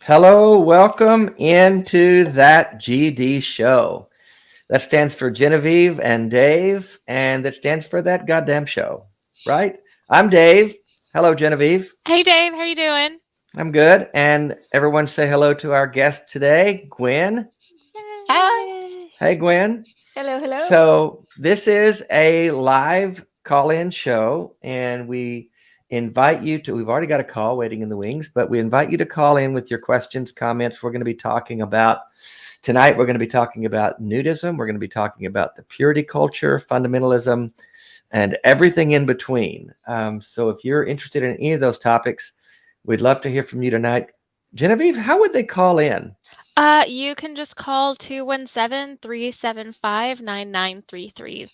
Hello, welcome into that GD show. That stands for Genevieve and Dave, and that stands for that goddamn show, right? I'm Dave. Hello, Genevieve. Hey, Dave. How are you doing? I'm good. And everyone say hello to our guest today, Gwen. Hi. Hey, Gwen. Hello, hello. So this is a live call-in show, and we invite you to, we've already got a call waiting in the wings, but we invite you to call in with your questions, comments. We're going to be talking about, tonight we're going to be talking about nudism. We're going to be talking about the purity culture, fundamentalism, and everything in between. So if you're interested in any of those topics, we'd love to hear from you tonight. Genevieve, how would they call in? You can just call 217-375-9933.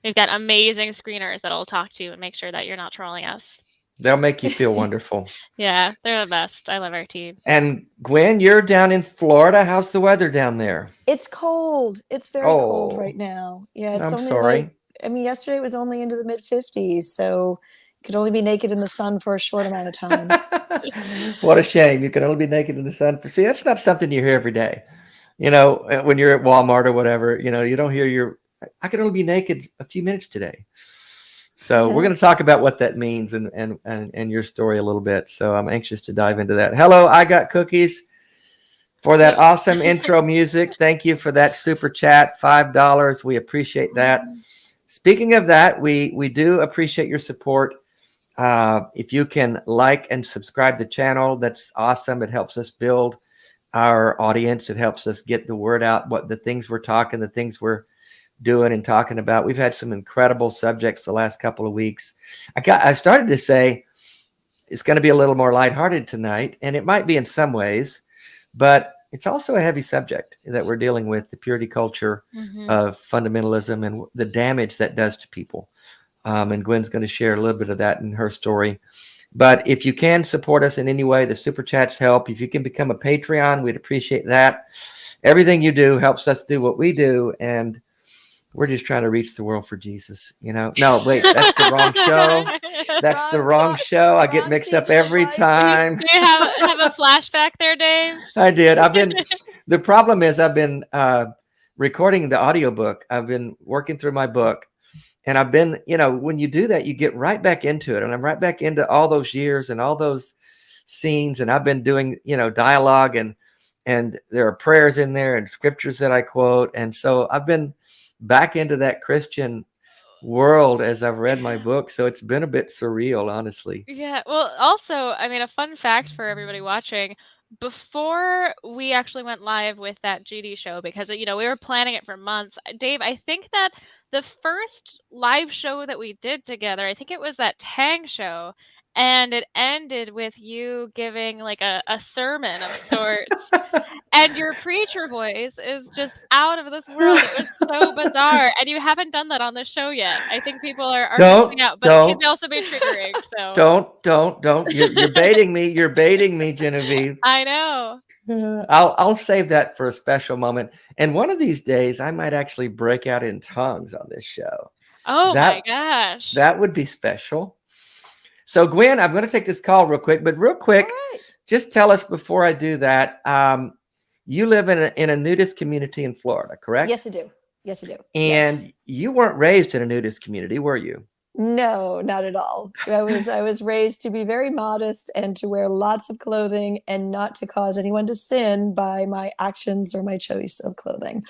We've got amazing screeners that'll talk to you and make sure that you're not trolling us. They'll make you feel wonderful. Yeah, they're the best. I love our team. And Gwen, you're down in Florida. How's the weather down there? It's cold. It's very cold right now. Yeah, it's I'm only sorry. yesterday it was only into the mid 50s, so you could only be naked in the sun for a short amount of time. What a shame. You can only be naked in the sun. See, that's not something you hear every day. You know, when you're at Walmart or whatever, you know, you don't hear I could only be naked a few minutes today. So we're going to talk about what that means and your story a little bit. So I'm anxious to dive into that. Hello, I Got Cookies, for that awesome intro music. Thank you for that super chat, $5. We appreciate that. Speaking of that, we do appreciate your support. If you can like and subscribe to the channel, that's awesome. It helps us build our audience. It helps us get the word out, what the things we're talking, the things we're doing and talking about. We've had some incredible subjects the last couple of weeks. I started to say it's going to be a little more lighthearted tonight, and it might be in some ways, but it's also a heavy subject that we're dealing with, the purity culture of fundamentalism and the damage that does to people. And Gwen's going to share a little bit of that in her story. But if you can support us in any way, the super chats help. If you can become a Patreon, we'd appreciate that. Everything you do helps us do what we do, and we're just trying to reach the world for Jesus, you know? No, wait, that's the wrong show. That's the wrong show. I get mixed up every time. Do you have a flashback there, Dave? I did. The problem is I've been recording the audiobook. I've been working through my book, and I've been, you know, when you do that, you get right back into it. And I'm right back into all those years and all those scenes. And I've been doing, you know, dialogue, and there are prayers in there and scriptures that I quote. And so I've been back into that Christian world as I've read my book. So it's been a bit surreal, honestly. Yeah. Well, also, I mean, a fun fact for everybody watching, before we actually went live with that GD show, because, you know, we were planning it for months, Dave, I think that the first live show that we did together, I think it was that Tang show, and it ended with you giving like a sermon of sorts. And your preacher voice is just out of this world. It was so bizarre. And you haven't done that on the show yet. I think people are freaking out, but it can also be triggering. So Don't. You're baiting me. You're baiting me, Genevieve. I know. I'll save that for a special moment. And one of these days, I might actually break out in tongues on this show. Oh my gosh. That would be special. So Gwen, I'm going to take this call real quick, but real quick, just tell us before I do that, you live in a nudist community in Florida, correct? Yes, I do. Yes, I do. And you weren't raised in a nudist community, were you? No, not at all. I was raised to be very modest and to wear lots of clothing and not to cause anyone to sin by my actions or my choice of clothing.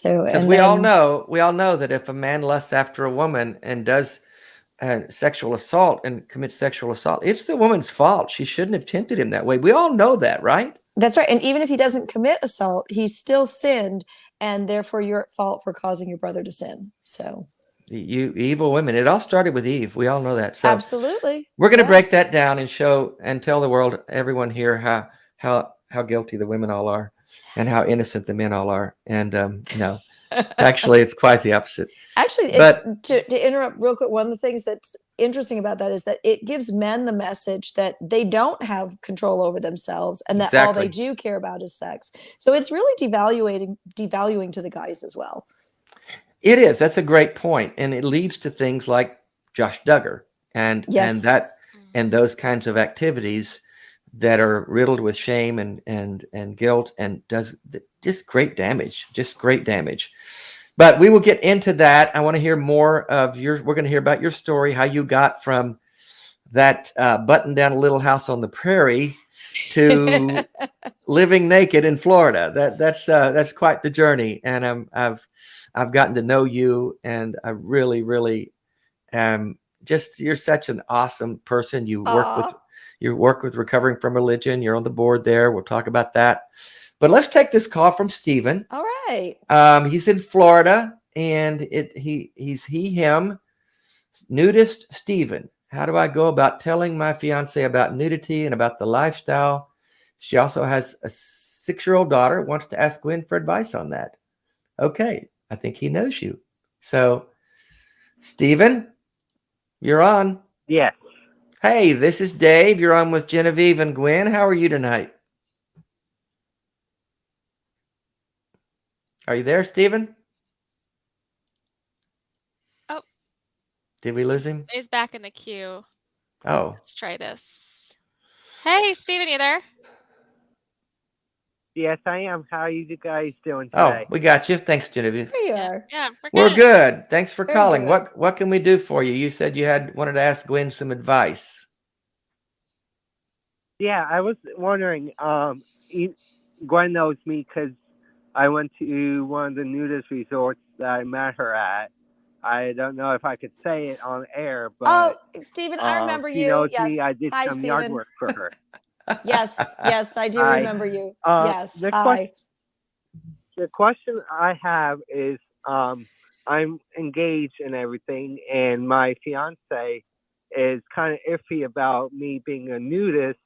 So, Because and we all then know that if a man lusts after a woman and does sexual assault and commits sexual assault, it's the woman's fault. She shouldn't have tempted him that way. We all know that, right? that's right. And even if he doesn't commit assault, he still sinned, and therefore you're at fault for causing your brother to sin. So, You evil women. It all started with Eve. We all know that. So absolutely. we're going to break Yes. that down and show and tell the world, everyone here, how guilty the women all are and how innocent the men all are. And no, actually, it's quite the opposite. Actually, But it's to interrupt real quick. One of the things that's interesting about that is that it gives men the message that they don't have control over themselves and that all they exactly. do care about is sex. So it's really devaluing to the guys as well. It is. That's a great point, and it leads to things like Josh Duggar and Yes. and those kinds of activities that are riddled with shame and guilt and does just great damage. Just great damage. But we will get into that. I want to hear more of we're going to hear about your story, how you got from that button down little house on the prairie to living naked in Florida. That's quite the journey. And I've gotten to know you, and I really, really you're such an awesome person. You work with Recovering from Religion. You're on the board there. We'll talk about that. But let's take this call from Stephen. All right. He's in Florida, and he's him, nudist Stephen. How do I go about telling my fiance about nudity and about the lifestyle? She also has a 6-year-old daughter, wants to ask Gwen for advice on that. Okay, I think he knows you. So, Stephen, you're on. Yes. Hey, this is Dave. You're on with Genevieve and Gwen. How are you tonight? Are you there, Stephen? Oh. Did we lose him? He's back in the queue. Oh. Let's try this. Hey, Stephen, you there? Yes, I am. How are you guys doing today? Oh, we got you. Thanks, Genevieve. There you are. Yeah, We're good. Thanks for Very calling. good. What can we do for you? You said you wanted to ask Gwen some advice. Yeah, I was wondering. Gwen knows me because I went to one of the nudist resorts that I met her at. I don't know if I could say it on air, but Oh, Stephen, I remember she you. knows Yes. me. I did Hi, some yard Stephen. work for her. Yes, I do Hi. remember you. Yes. The question I have is, I'm engaged and everything, and my fiance is kind of iffy about me being a nudist,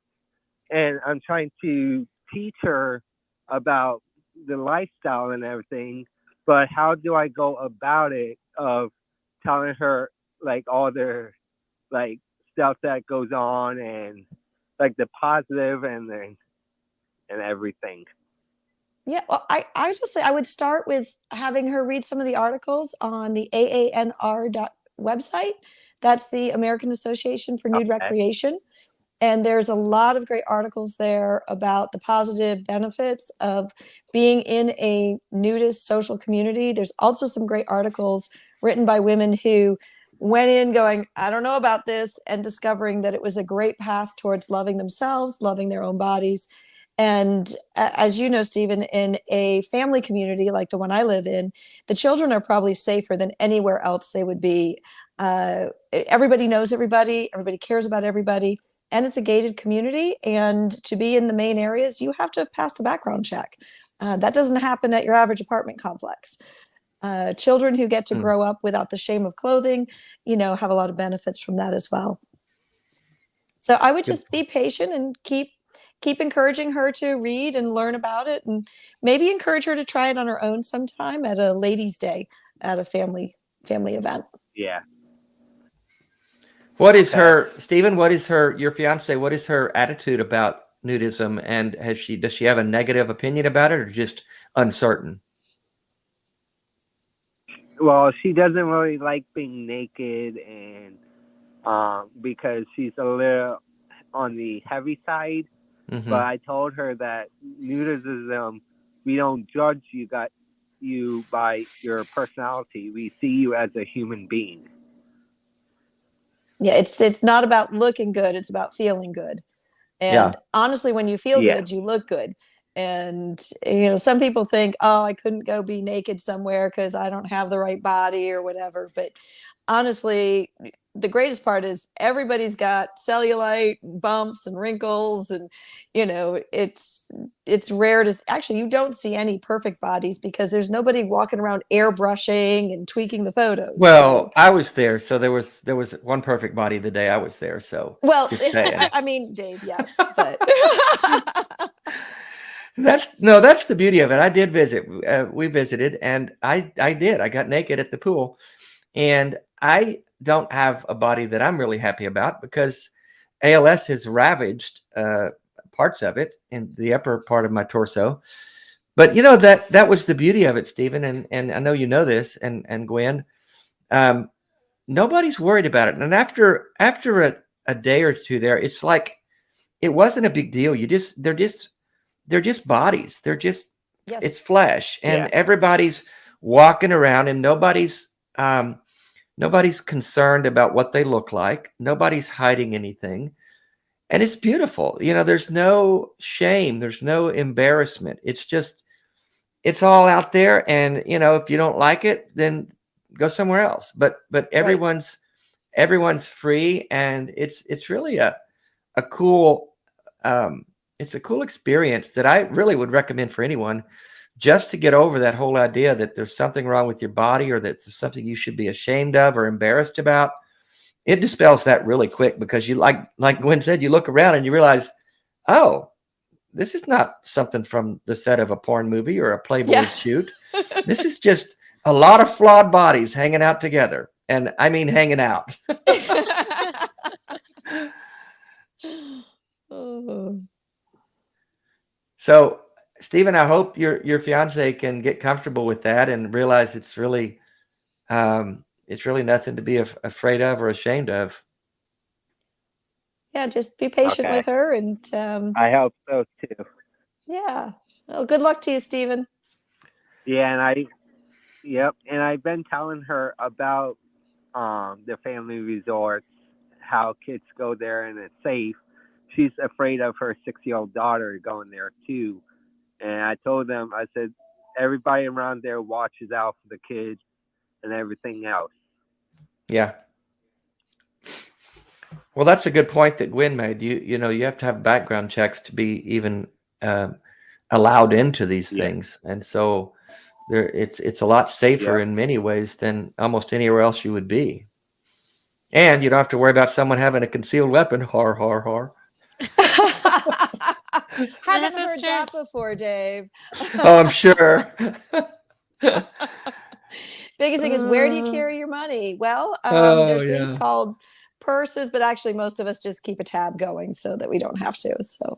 and I'm trying to teach her about the lifestyle and everything, but how do I go about it of telling her like all the like stuff that goes on and like the positive and everything. Yeah, well, I just say I would start with having her read some of the articles on the AANR website. That's the American Association for Nude Recreation. And there's a lot of great articles there about the positive benefits of being in a nudist social community. There's also some great articles written by women who went in going, I don't know about this, and discovering that it was a great path towards loving themselves, loving their own bodies. And as you know, Stephen, in a family community like the one I live in, the children are probably safer than anywhere else they would be. Everybody knows everybody cares about everybody, and it's a gated community. And to be in the main areas, you have to have passed a background check. That doesn't happen at your average apartment complex. Children who get to grow up without the shame of clothing, have a lot of benefits from that as well. So I would just be patient and keep encouraging her to read and learn about it, and maybe encourage her to try it on her own sometime at a ladies' day at a family event. Yeah. What is Stephen, your fiance, what is her attitude about nudism, and does she have a negative opinion about it or just uncertain? Well, she doesn't really like being naked, and because she's a little on the heavy side. Mm-hmm. But I told her that nudism, we don't judge you by your personality. We see you as a human being. Yeah, it's not about looking good, it's about feeling good. And honestly, when you feel good, you look good. And, some people think, oh, I couldn't go be naked somewhere because I don't have the right body or whatever. But honestly, the greatest part is everybody's got cellulite, bumps, and wrinkles, and it's rare to actually you don't see any perfect bodies because there's nobody walking around airbrushing and tweaking the photos. Well, I was there, so there was one perfect body the day I was there. So well, just saying. I mean, Dave, yes, but That's the beauty of it. I did visit. We visited, and I got naked at the pool, and I don't have a body that I'm really happy about because ALS has ravaged parts of it in the upper part of my torso. But that was the beauty of it, Stephen, and I know you know this, and Gwen. Nobody's worried about it, and after a day or two there, it's like it wasn't a big deal. They're just bodies. They're just yes. It's flesh, and Yeah. everybody's walking around, and nobody's concerned about what they look like. Nobody's hiding anything, and it's beautiful. There's no shame. There's no embarrassment. It's all out there, and if you don't like it, then go somewhere else. But everyone's free, and it's really a cool. It's a cool experience that I really would recommend for anyone just to get over that whole idea that there's something wrong with your body or that there's something you should be ashamed of or embarrassed about. It dispels that really quick because you like Gwen said, you look around and you realize, oh, this is not something from the set of a porn movie or a Playboy shoot. This is just a lot of flawed bodies hanging out together. And I mean, hanging out. Oh. So, Stephen, I hope your fiance can get comfortable with that and realize it's really nothing to be afraid of or ashamed of. Yeah, just be patient Okay. with her, and I hope so too. yeah. Well, good luck to you, Stephen. Yeah, and I've been telling her about the family resorts, how kids go there and it's safe. She's afraid of her 6-year-old daughter going there too. And I told them, I said, everybody around there watches out for the kids and everything else. Yeah. Well, that's a good point that Gwen made. You have to have background checks to be even allowed into these things, and so it's a lot safer in many ways than almost anywhere else you would be. And you don't have to worry about someone having a concealed weapon. Har har har. Haven't heard that before, Dave. Oh, I'm sure. Biggest thing is, where do you carry your money? Well, there's things called purses, but actually most of us just keep a tab going so that we don't have to. So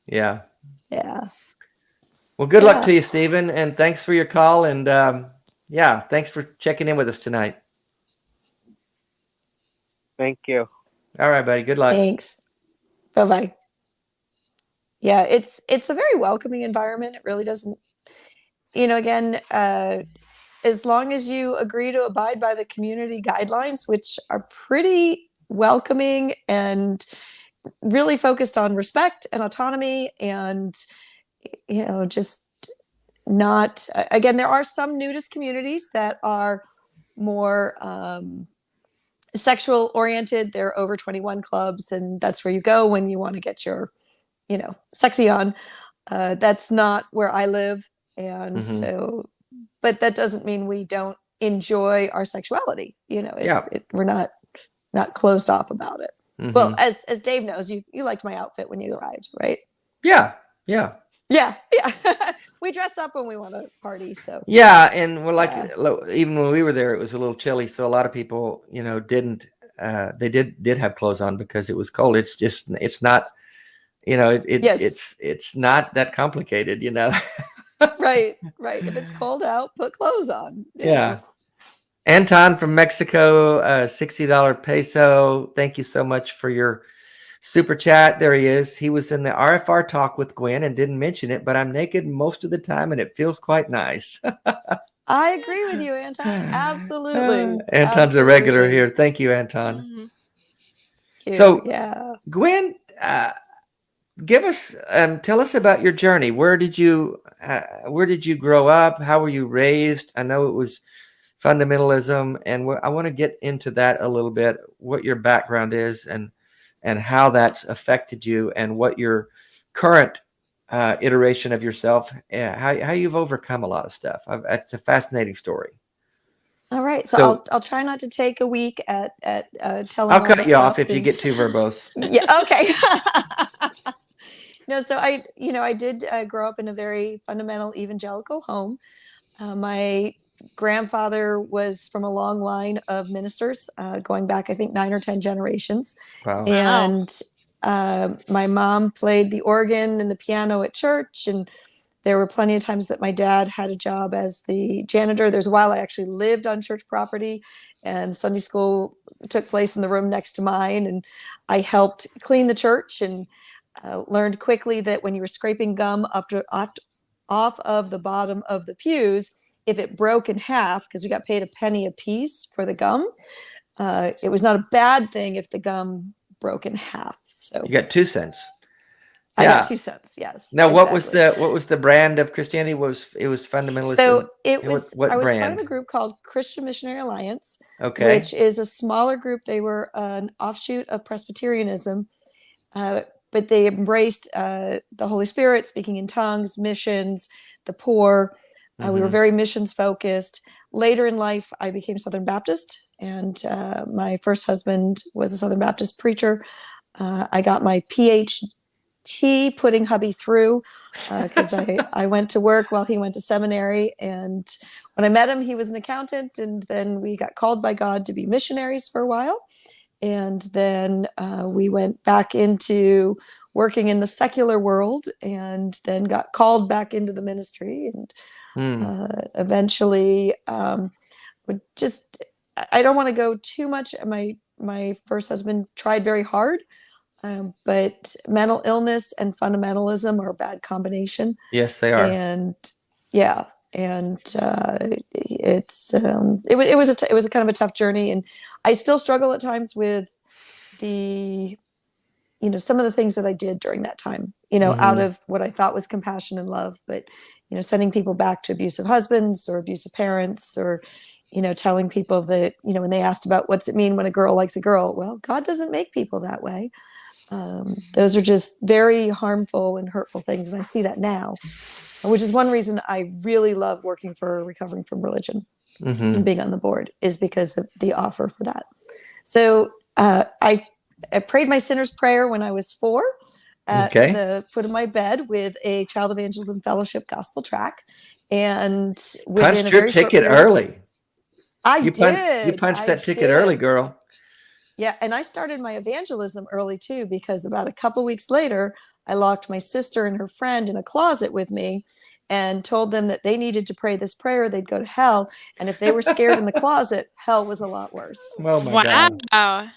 yeah. Well, good luck to you, Stephen, and thanks for your call, and thanks for checking in with us tonight. Thank you. All right, buddy. Good luck. Thanks. Bye-bye. Yeah, it's a very welcoming environment. It really doesn't, again, as long as you agree to abide by the community guidelines, which are pretty welcoming and really focused on respect and autonomy, and just not, again, there are some nudist communities that are more sexual oriented. They're over 21 clubs, and that's where you go when you want to get your sexy on. That's not where I live, and so, but that doesn't mean we don't enjoy our sexuality. We're not closed off about it. Well, as Dave knows, you liked my outfit when you arrived, right? Yeah. We dress up when we want to party, so and we're even when we were there, it was a little chilly, so a lot of people didn't they did have clothes on because it was cold. It's not it's not that complicated. Right. If it's cold out, put clothes on. Anton from Mexico, $60 peso. Thank you so much for your super chat. There he is. He was in the RFR talk with Gwen and didn't mention it, but I'm naked most of the time and it feels quite nice. I agree with you, Anton. Absolutely. Anton's a regular here. Thank you, Anton. Cute. So, Gwen, tell us about your journey. Where did you grow up? How were you raised? I know it was fundamentalism, and I want to get into that a little bit, what your background is and how that's affected you, and what your current iteration of yourself, how you've overcome a lot of stuff. It's a fascinating story. All right, so I'll try not to take a week at telling. I'll all cut the you stuff off if you get too verbose. Yeah. Okay. No, so I did grow up in a very fundamental evangelical home. My grandfather was from a long line of ministers, going back, I think, 9 or 10 generations. Wow. And my mom played the organ and the piano at church. And there were plenty of times that my dad had a job as the janitor. There's a while I actually lived on church property, and Sunday school took place in the room next to mine. And I helped clean the church, and learned quickly that when you were scraping gum off of the bottom of the pews, if it broke in half, because we got paid a penny a piece for the gum, it was not a bad thing if the gum broke in half. So you got 2 cents. I got 2 cents. Yes. Now, exactly. what was the brand of Christianity? It was fundamentalism. So it was. What I was brand? part of a group called Christian Missionary Alliance, Okay. which is a smaller group. They were an offshoot of Presbyterianism, but they embraced the Holy Spirit, speaking in tongues, missions, the poor. We were very missions focused. Later in life, I became Southern Baptist, and my first husband was a Southern Baptist preacher. I got my PhD putting hubby through, because I went to work while he went to seminary. And when I met him, he was an accountant, and then we got called by God to be missionaries for a while. And then we went back into working in the secular world, and then got called back into the ministry. And eventually, I don't want to go too much. My first husband tried very hard, but mental illness and fundamentalism are a bad combination. Yes, they are. And yeah, and it was a kind of a tough journey, and I still struggle at times with some of the things that I did during that time, out of what I thought was compassion and love, but sending people back to abusive husbands or abusive parents, or telling people that when they asked about what's it mean when a girl likes a girl, well, God doesn't make people that way. Those are just very harmful and hurtful things, and I see that now, which is one reason I really love working for Recovering from Religion and being on the board, is because of the offer for that. So I prayed my sinner's prayer when I was 4 at the foot of my bed with a Child Evangelism Fellowship gospel track, and within a very short period, early. You punched that ticket early, girl. Yeah, and I started my evangelism early too, because about a couple weeks later, I locked my sister and her friend in a closet with me and told them that they needed to pray this prayer, they'd go to hell. And if they were scared in the closet, hell was a lot worse. Oh my God. Wow.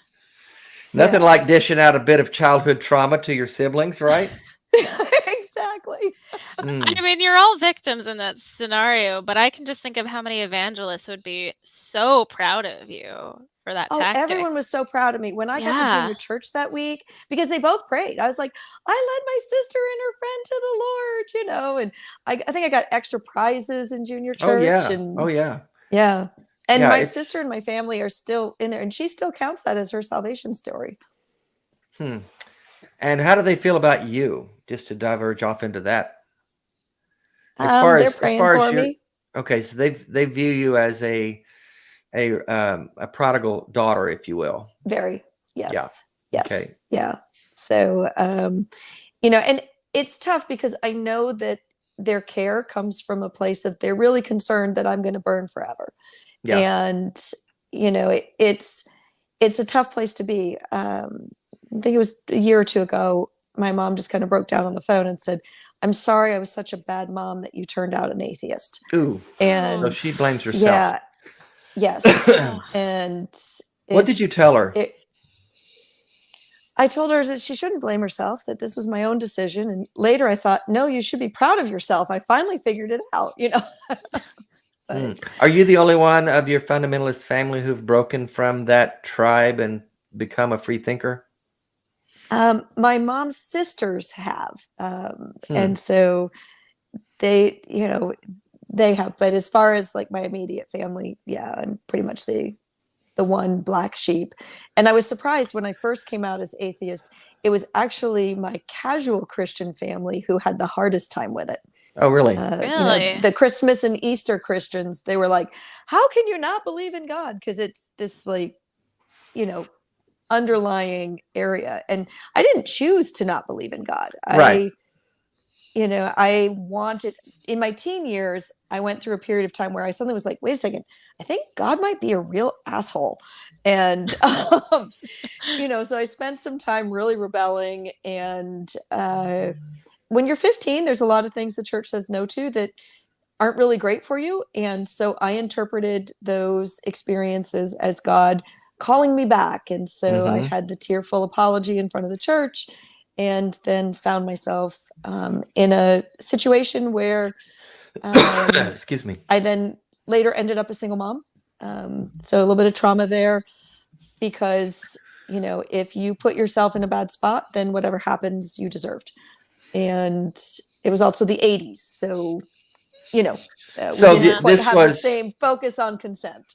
Nothing like dishing out a bit of childhood trauma to your siblings, right? Exactly. I mean, you're all victims in that scenario, but I can just think of how many evangelists would be so proud of you for that tactic. Everyone was so proud of me when I got to junior church that week, because they both prayed. I was like, I led my sister and her friend to the Lord, and I think I got extra prizes in junior church. Yeah. And my sister and my family are still in there, and she still counts that as her salvation story. And how do they feel about you? Just to diverge off into that. They're praying for me. Okay, so they view you as a prodigal daughter, if you will. Very. Yes. Yeah. Yes. Okay. Yeah. So, and it's tough, because I know that their care comes from a place of they're really concerned that I'm going to burn forever. Yeah. And, it's a tough place to be. I think it was a year or two ago, my mom just kind of broke down on the phone and said, I'm sorry I was such a bad mom that you turned out an atheist. Ooh. And so she blames herself. Yeah. Yes. And what did you tell her? I told her that she shouldn't blame herself, that this was my own decision. And later I thought, no, you should be proud of yourself. I finally figured it out, But, are you the only one of your fundamentalist family who've broken from that tribe and become a free thinker? My mom's sisters have, Hmm. and so they, they have. But as far as like my immediate family, yeah, I'm pretty much the one black sheep. And I was surprised when I first came out as atheist. It was actually my casual Christian family who had the hardest time with it. Oh, really? Really? The Christmas and Easter Christians, they were like, how can you not believe in God? Because it's this like, underlying area. And I didn't choose to not believe in God. Right. I wanted, in my teen years, I went through a period of time where I suddenly was like, wait a second, I think God might be a real asshole. And, so I spent some time really rebelling. And when you're 15, there's a lot of things the church says no to that aren't really great for you. And so I interpreted those experiences as God calling me back. And so I had the tearful apology in front of the church, and then found myself in a situation where excuse me. I then later ended up a single mom. So a little bit of trauma there, because, if you put yourself in a bad spot, then whatever happens, you deserved. And it was also the 80s. So, So we didn't quite this have was the same focus on consent.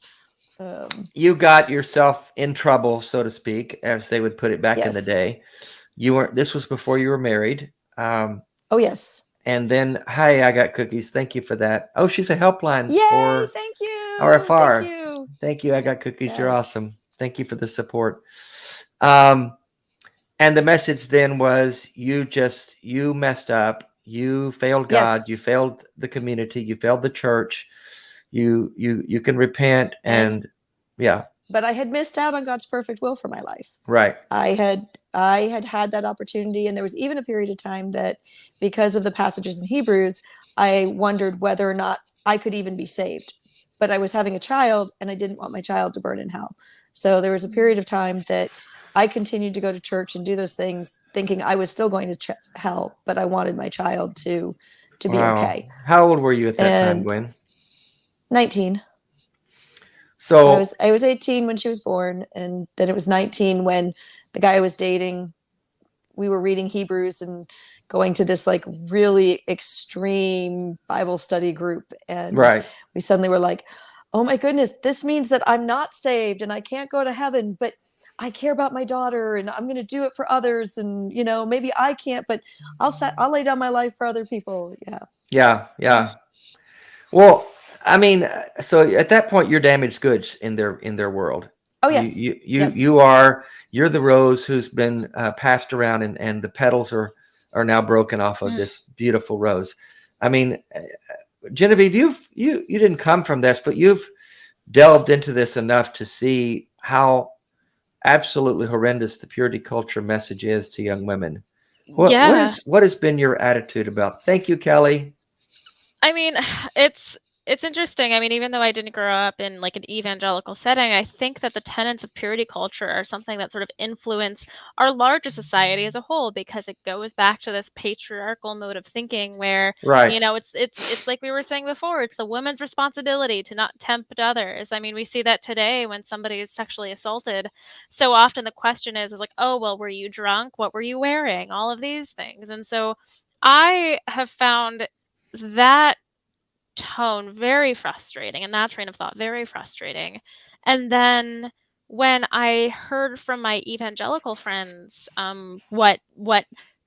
You got yourself in trouble, so to speak, as they would put it back in the Yes. day. You weren't. This was before you were married. Oh, yes. And then, hi, I got cookies. Thank you for that. Oh, she's a helpline Yay! for Thank you. RFR. Thank you. Thank you. I got cookies. You're Yes. awesome. Thank you for the support. And the message then was, you messed up. You failed God. Yes. You failed the community. You failed the church. You can repent and yeah. But I had missed out on God's perfect will for my life. Right. I had that opportunity, and there was even a period of time that, because of the passages in Hebrews, I wondered whether or not I could even be saved. But I was having a child, and I didn't want my child to burn in hell. So there was a period of time that I continued to go to church and do those things, thinking I was still going to hell, but I wanted my child to be okay. How old were you at that time, Gwen? 19. So I was 18 when she was born, and then it was 19 when the guy I was dating, we were reading Hebrews and going to this like really extreme Bible study group, and we suddenly were like, oh my goodness, this means that I'm not saved and I can't go to heaven, but I care about my daughter and I'm going to do it for others, and maybe I can't, but I'll lay down my life for other people. Yeah. Well, I mean, so at that point, you're damaged goods in their world. Oh yes. You're the rose who's been passed around, and the petals are now broken off of this beautiful rose. I mean, Genevieve, you didn't come from this, but you've delved into this enough to see how absolutely horrendous the purity culture message is to young women. What has been your attitude about? Thank you, Kelly. I mean, it's interesting. I mean, even though I didn't grow up in like an evangelical setting, I think that the tenets of purity culture are something that sort of influence our larger society as a whole, because it goes back to this patriarchal mode of thinking where, it's like we were saying before, it's the woman's responsibility to not tempt others. I mean, we see that today when somebody is sexually assaulted. So often the question is like, oh, well, were you drunk? What were you wearing? All of these things. And so I have found that tone very frustrating, and that train of thought very frustrating. And then when I heard from my evangelical friends what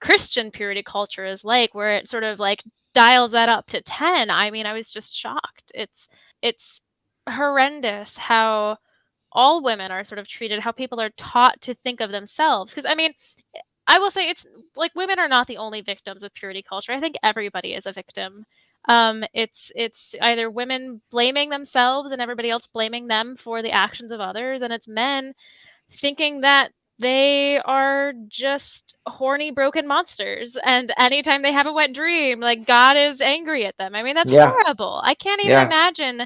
Christian purity culture is like, where it sort of like dials that up to 10, I mean, I was just shocked. It's horrendous how all women are sort of treated, how people are taught to think of themselves. Because I mean, I will say, it's like women are not the only victims of purity culture. I think everybody is a victim. It's either women blaming themselves and everybody else blaming them for the actions of others, and it's men thinking that they are just horny, broken monsters, and anytime they have a wet dream, like God is angry at them. I mean, that's horrible. I can't even imagine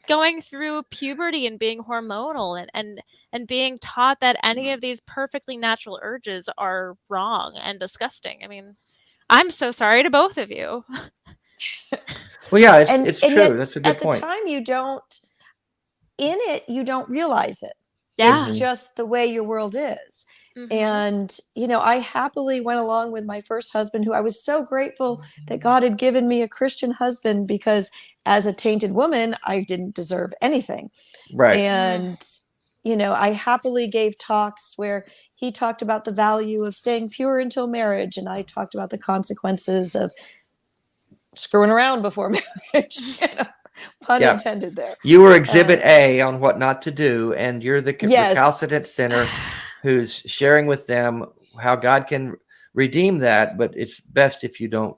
going through puberty and being hormonal and being taught that any of these perfectly natural urges are wrong and disgusting. I mean, I'm so sorry to both of you. Well, yeah, it's true. Yet, that's a good point. At the time, you don't realize it. Yeah. It's just the way your world is. Mhm. And, I happily went along with my first husband, who I was so grateful that God had given me a Christian husband, because as a tainted woman, I didn't deserve anything. Right. And, I happily gave talks where he talked about the value of staying pure until marriage, and I talked about the consequences of screwing around before marriage. Pun Yeah. intended there. You were exhibit A on what not to do, and you're the Yes. recalcitrant sinner who's sharing with them how God can redeem that, but it's best if you don't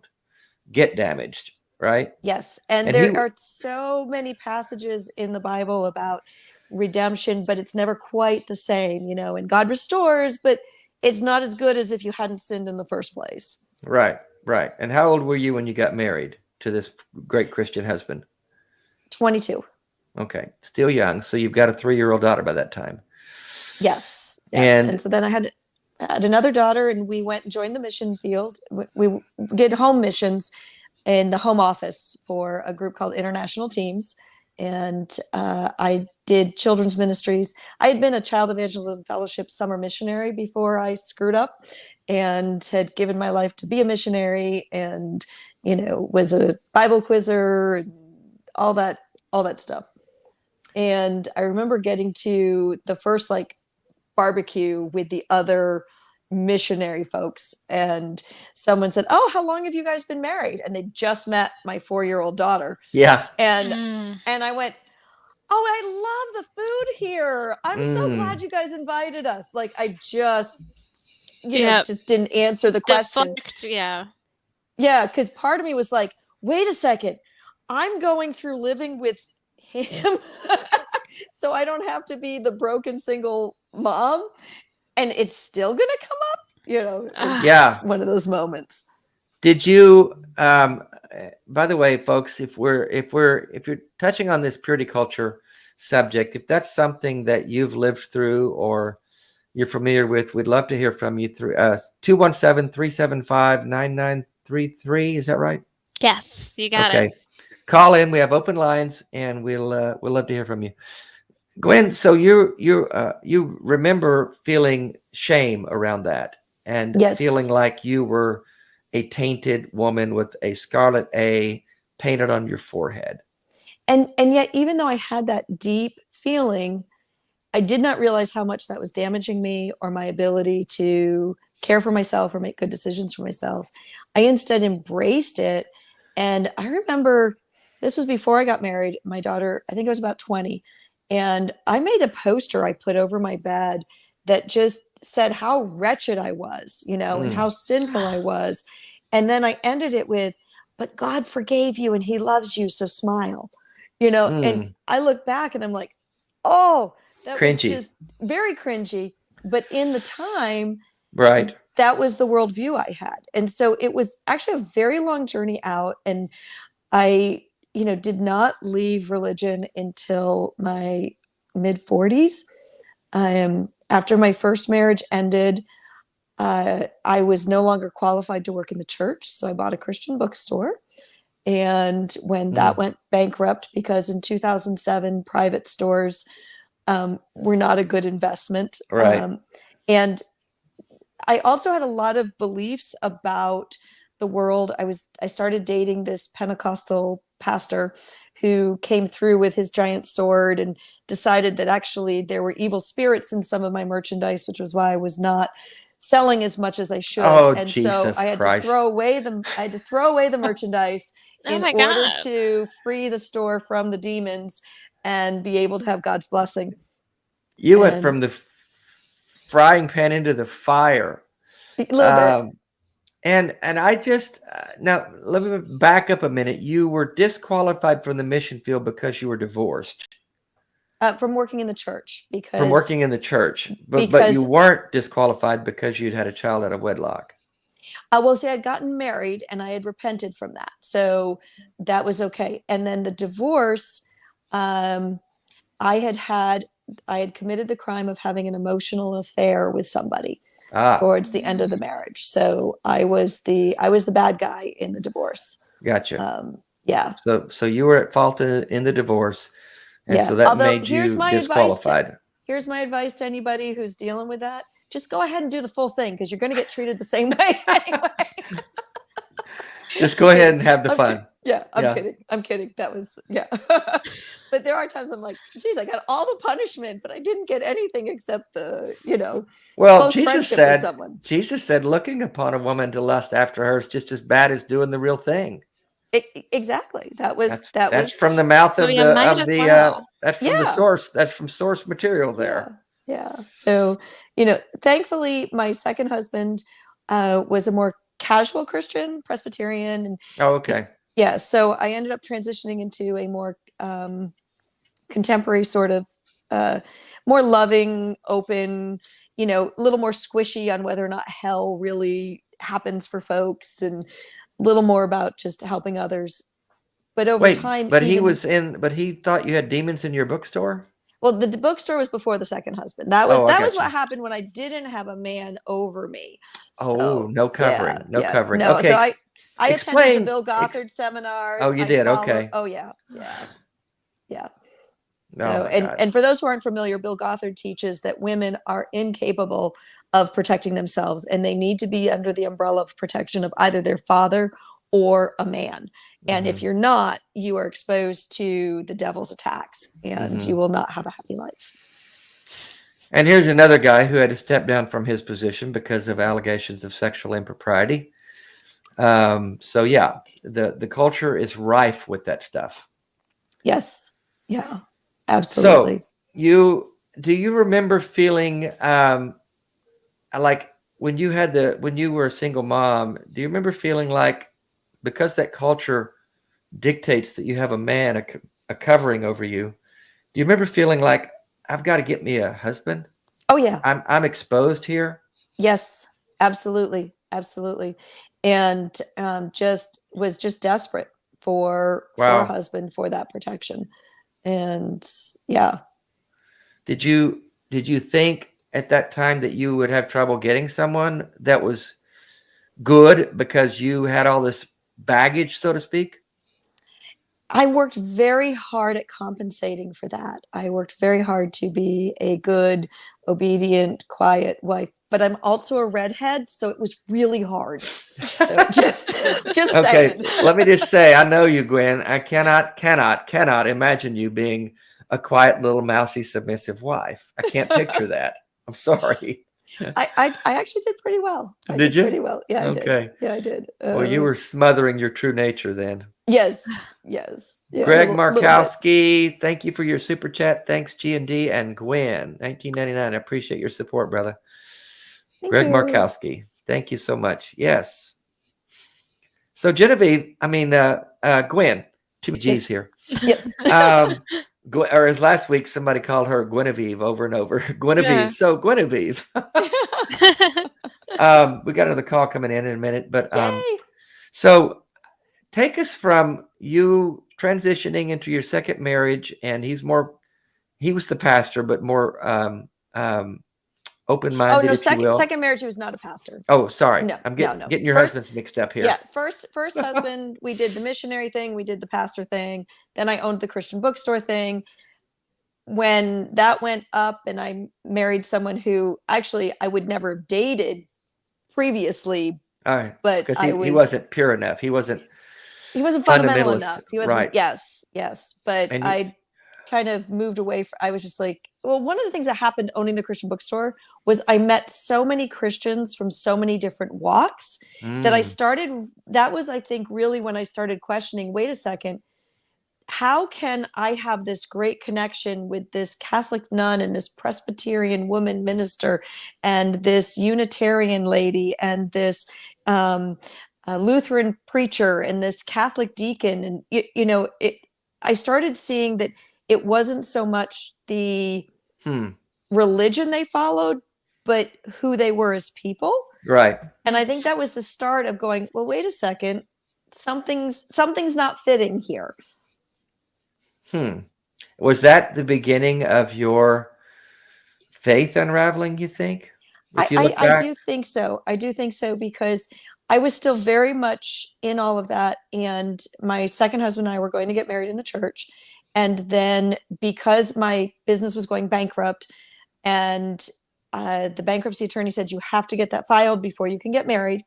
get damaged, right? Yes. And And there he, are so many passages in the Bible about redemption, but it's never quite the same, and God restores, but it's not as good as if you hadn't sinned in the first place. right, right. And how old were you when you got married to this great Christian husband? 22. Okay, still young. So you've got a 3-year-old daughter by that time. Yes. And And so then I had another daughter, and we went and joined the mission field. We did home missions in the home office for a group called International Teams. And I did children's ministries. I had been a Child Evangelism Fellowship summer missionary before I screwed up, and had given my life to be a missionary, and, was a Bible quizzer and all that stuff. And I remember getting to the first barbecue with the other missionary folks, and someone said, "Oh, how long have you guys been married?" And they just met my 4-year-old daughter. yeah, And I went, "Oh, I love the food here. I'm so glad you guys invited us." Like, I just just didn't answer the question. Yeah. Yeah, because part of me was like, wait a second, I'm going through living with him. So I don't have to be the broken single mom, and it's still gonna come up, yeah. one of those moments. Did you? By the way, folks, if you're touching on this purity culture subject, if that's something that you've lived through or you're familiar with, we'd love to hear from you through 217-375-9933. Is that right? Yes, you got Okay. it. Call in. We have open lines, and we'll love to hear from you. Gwen, so you remember feeling shame around that, and Yes. feeling like you were a tainted woman with a scarlet A painted on your forehead. And yet, even though I had that deep feeling, I did not realize how much that was damaging me or my ability to care for myself or make good decisions for myself. I instead embraced it. And I remember this was before I got married. My daughter, I think I was about 20. And I made a poster I put over my bed that just said how wretched I was, and how sinful I was. And then I ended it with, "But God forgave you and he loves you, so smile." And I look back and I'm like, oh, that was Cringy. just very cringy. But in the time, Right. that was the worldview I had. And so it was actually a very long journey out. And I, did not leave religion until my mid 40s. After my first marriage ended, I was no longer qualified to work in the church. So I bought a Christian bookstore. And when that went bankrupt, because in 2007, private stores were not a good investment. Right. And I also had a lot of beliefs about the world. I started dating this Pentecostal pastor who came through with his giant sword and decided that actually there were evil spirits in some of my merchandise, which was why I was not selling as much as I should. Oh, and Jesus so I had Christ. to throw away the merchandise in order to free the store from the demons and be able to have God's blessing. You went from the frying pan into the fire. A little bit. And I just now let me back up a minute. You were disqualified from the mission field because you were divorced. From working in the church, because from working in the church, but you weren't disqualified because you'd had a child out of wedlock. Well, see, I had gotten married and I had repented from that, so that was okay. And then the divorce, I had committed the crime of having an emotional affair with somebody towards the end of the marriage. So I was the bad guy in the divorce. Gotcha. Yeah. So you were at fault in the divorce, and so that made you disqualified. here's my advice to anybody who's dealing with that. Just go ahead and do the full thing, because you're going to get treated the same way anyway. Just go ahead and have the fun. Yeah, I'm Yeah. kidding. I'm kidding. That was, yeah. But there are times I'm like, geez, I got all the punishment, but I didn't get anything except the, Well, close friendship with someone. Jesus said, looking upon a woman to lust after her is just as bad as doing the real thing. Exactly. That's from the mouth of that's from the source. That's from source material there. Yeah. So, thankfully my second husband was a more casual Christian, Presbyterian, and okay. Yeah. So I ended up transitioning into a more contemporary sort of more loving, open, a little more squishy on whether or not hell really happens for folks, and a little more about just helping others. But over time, but he thought you had demons in your bookstore. Well, the bookstore was before the second husband. That was what happened when I didn't have a man over me. So, no covering, covering. No, okay. So I attended the Bill Gothard seminars. Oh, you did? Okay. Oh, yeah. So, and for those who aren't familiar, Bill Gothard teaches that women are incapable of protecting themselves, and they need to be under the umbrella of protection of either their father or a man. And if you're not, you are exposed to the devil's attacks, and you will not have a happy life. And here's another guy who had to step down from his position because of allegations of sexual impropriety. So yeah, the culture is rife with that stuff. Yes. Yeah, absolutely. So do you remember feeling like when you were a single mom, do you remember feeling like, because that culture dictates that you have a man, a covering over you, do you remember feeling like, I've got to get me a husband? Oh yeah. I'm exposed here. Yes, absolutely. Absolutely. And was just desperate for a husband, for that protection. And yeah. Did you think at that time that you would have trouble getting someone that was good because you had all this baggage, so to speak? I worked very hard at compensating for that. I worked very hard to be a good, obedient, quiet wife, but I'm also a redhead, so it was really hard. So just okay. saying. Let me just say, I know you, Gwen. I cannot imagine you being a quiet little mousy submissive wife. I can't picture that. I'm sorry. I actually did pretty well. Did you? Pretty well. Yeah, I did. Yeah, I did. Well, you were smothering your true nature then. Yes. Yeah, Greg Markowski, thank you for your super chat. Thanks, G&D and Gwen, 1999. I appreciate your support, brother. Greg Markowski, thank you so much. Yes. So Genevieve, Gwen, two G's here. Yes. Or as last week, somebody called her Genevieve over and over. Genevieve. Yeah. So Genevieve. We got another call coming in a minute, but so take us from you transitioning into your second marriage, and he was the pastor, but more open-minded. Oh no, second marriage, he was not a pastor. Oh, sorry. No, I'm getting your husbands mixed up here. Yeah, first husband, we did the missionary thing, we did the pastor thing, then I owned the Christian bookstore thing. When that went up and I married someone who actually I would never have dated previously, but because he wasn't pure enough. He wasn't fundamental enough. He wasn't, right. Yes. But I kind of moved away. I was just like, well, one of the things that happened owning the Christian bookstore was I met so many Christians from so many different walks that was, I think, really when I started questioning, wait a second, how can I have this great connection with this Catholic nun and this Presbyterian woman minister and this Unitarian lady and this Lutheran preacher and this Catholic deacon? And, I started seeing that it wasn't so much the religion they followed, but who they were as people. Right. And I think that was the start of going, well, wait a second, something's not fitting here. Was that the beginning of your faith unraveling, you think? I do think so. I do think so, because I was still very much in all of that. And my second husband and I were going to get married in the church. And then because my business was going bankrupt, And the bankruptcy attorney said, you have to get that filed before you can get married.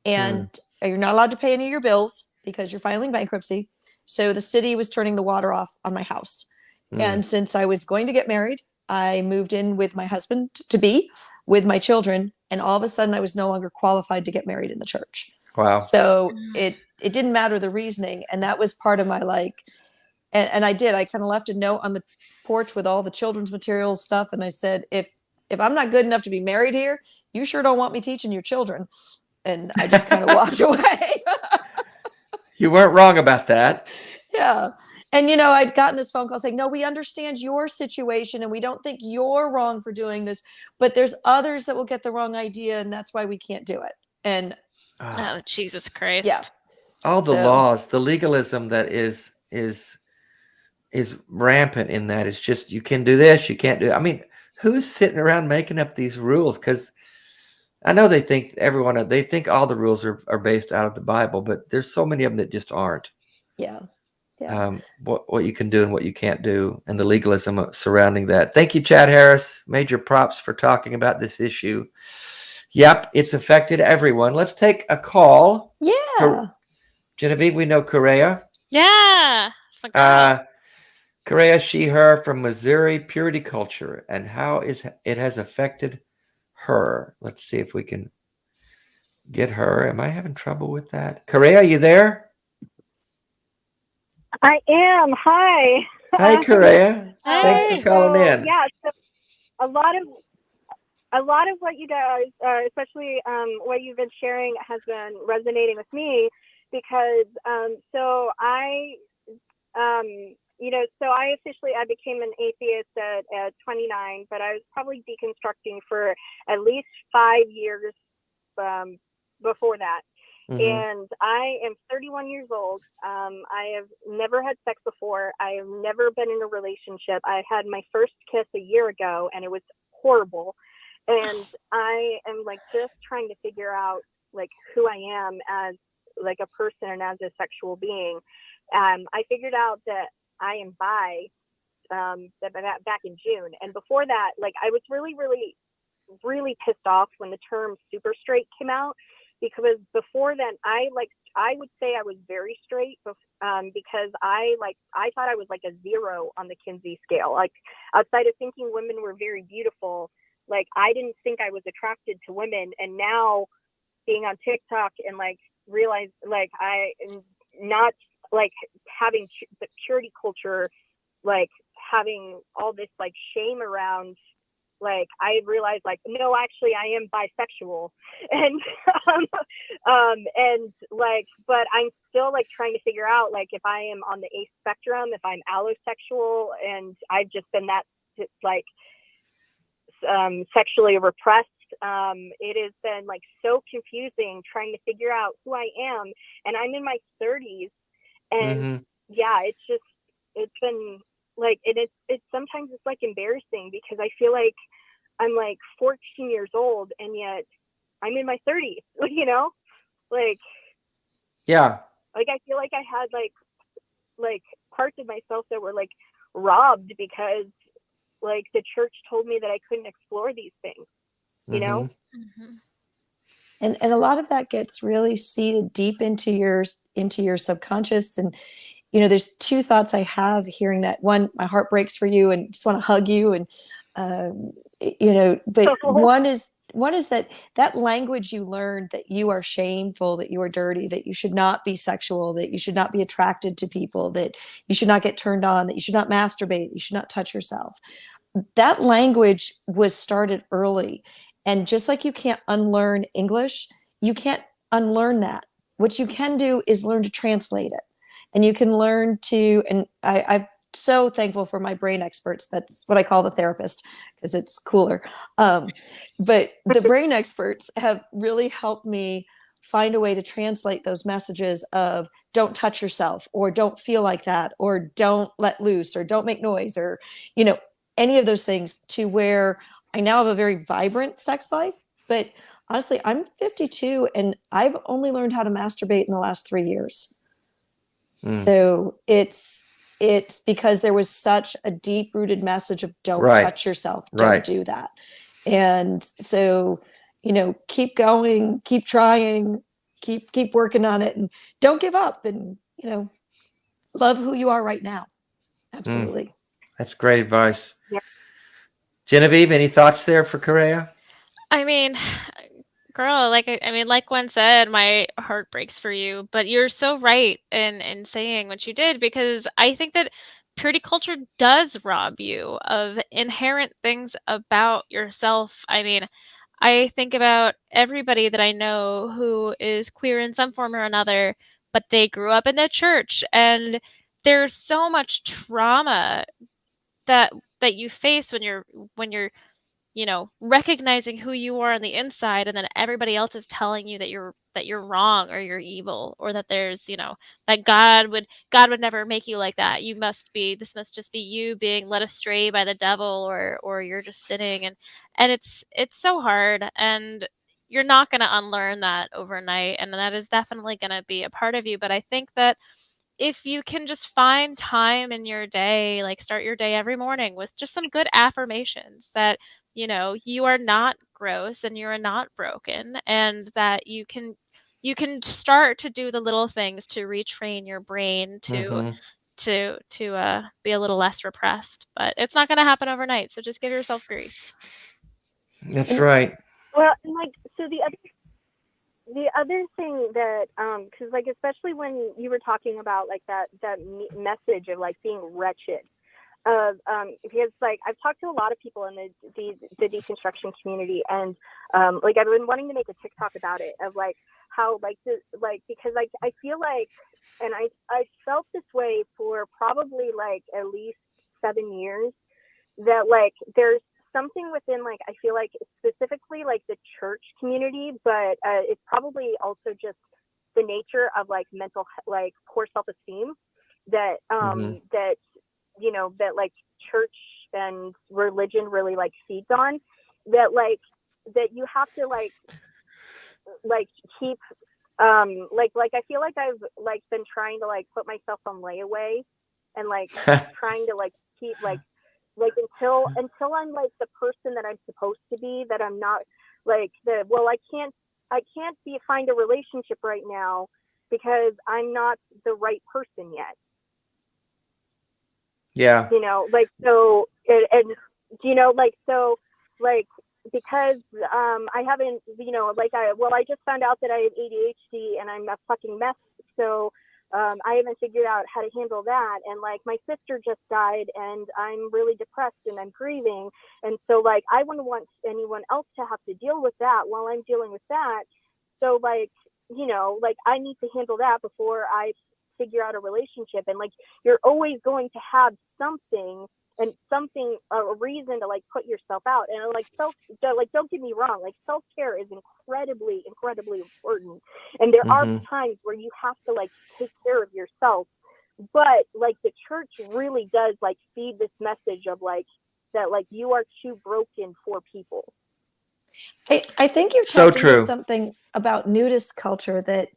And you're not allowed to pay any of your bills because you're filing bankruptcy. So the city was turning the water off on my house. And since I was going to get married, I moved in with my husband to be with my children. And all of a sudden I was no longer qualified to get married in the church. Wow. So it didn't matter the reasoning. And that was part of my and I kind of left a note on the porch with all the children's materials stuff. And I said, if I'm not good enough to be married here, you sure don't want me teaching your children. And I just kind of walked away. You weren't wrong about that. Yeah. And, I'd gotten this phone call saying, no, we understand your situation and we don't think you're wrong for doing this, but there's others that will get the wrong idea and that's why we can't do it. And oh, Jesus Christ. Yeah. All the laws, the legalism that is rampant in that. It's just, you can do this, you can't do it. I mean, who's sitting around making up these rules? Because I know they think all the rules are based out of the Bible, but there's so many of them that just aren't. Yeah. What you can do and what you can't do, and the legalism surrounding that. Thank you, Chad Harris. Major props for talking about this issue. Yep, it's affected everyone. Let's take a call. Yeah. Genevieve, we know Correa. Yeah. Correa, she, her, from Missouri, purity culture, and how it has affected her. Let's see if we can get her. Am I having trouble with that? Correa, you there? I am. Hi. Hi, Correa. Hi. Thanks for calling in. Yeah, so a lot of what you guys, especially what you've been sharing, has been resonating with me because so I became an atheist at 29, but I was probably deconstructing for at least 5 years before that. And I am 31 years old. I have never had sex before. I have never been in a relationship. I had my first kiss a year ago and it was horrible. And I am just trying to figure out who I am as a person and as a sexual being. I figured out that I am bi back in June. And before that, I was really, really, really pissed off when the term super straight came out. Because before then, I would say I was very straight because I thought I was a 0 on the Kinsey scale. Outside of thinking women were very beautiful, I didn't think I was attracted to women. And now being on TikTok and realize I am not having the purity culture, having all this shame around. I realized no, actually I am bisexual and but I'm still trying to figure out if I am on the A spectrum, if I'm allosexual, and I've just been that sexually repressed. It has been so confusing trying to figure out who I am, and I'm in my 30s, and yeah, it's been it's sometimes it's embarrassing because I feel I'm 14 years old and yet I'm in my 30s, yeah, I feel like I had parts of myself that were robbed because the church told me that I couldn't explore these things, you know? And a lot of that gets really seated deep into your subconscious. And there's two thoughts I have hearing that. One, my heart breaks for you and just want to hug you. And, but one is that language you learned that you are shameful, that you are dirty, that you should not be sexual, that you should not be attracted to people, that you should not get turned on, that you should not masturbate, you should not touch yourself. That language was started early. And just like you can't unlearn English, you can't unlearn that. What you can do is learn to translate it. And you can learn to, and I'm so thankful for my brain experts. That's what I call the therapist because it's cooler. But the brain experts have really helped me find a way to translate those messages of don't touch yourself, or don't feel like that, or don't let loose, or don't make noise, or, any of those things, to where I now have a very vibrant sex life. But honestly, I'm 52 and I've only learned how to masturbate in the last 3 years. So it's it's because there was such a deep rooted message of don't Right. touch yourself, Right. don't do that. And so, keep going, keep trying, keep working on it, and don't give up, and, love who you are right now. Absolutely. That's great advice. Yeah. Genevieve, any thoughts there for Correa? I mean, girl, like Gwen said, my heart breaks for you, but you're so right in saying what you did, because I think that purity culture does rob you of inherent things about yourself. I mean, I think about everybody that I know who is queer in some form or another, but they grew up in the church, and there's so much trauma that you face when you're recognizing who you are on the inside, and then everybody else is telling you that you're wrong, or you're evil, or that there's, that God would never make you like that. This must just be you being led astray by the devil, or you're just sinning, and it's so hard, and you're not going to unlearn that overnight, and that is definitely going to be a part of you. But I think that if you can just find time in your day, like start your day every morning with just some good affirmations that, you are not gross and you are not broken, and that you can start to do the little things to retrain your brain to be a little less repressed. But it's not going to happen overnight, so just give yourself grace. That's right. Well, and so the other thing that, because especially when you were talking about that message of being wretched, because I've talked to a lot of people in the deconstruction community, and I've been wanting to make a TikTok about it, of how because I feel and I felt this way for probably at least 7 years, that there's something within I feel specifically the church community, but it's probably also just the nature of mental poor self-esteem that that that church and religion really feeds on, that that you have to keep I feel I've been trying to put myself on layaway, and trying to keep until I'm the person that I'm supposed to be, that I'm not I can't find a relationship right now because I'm not the right person yet. Yeah. So, and so because I haven't, I just found out that I have ADHD and I'm a fucking mess. So I haven't figured out how to handle that. And my sister just died, and I'm really depressed and I'm grieving. And so I wouldn't want anyone else to have to deal with that while I'm dealing with that. So I need to handle that before I figure out a relationship. And you're always going to have something, a reason to put yourself out. And don't get me wrong, self-care is incredibly important, and there are times where you have to take care of yourself, but the church really does feed this message of that you are too broken for people. I think you've So tapped into true. something about nudist culture that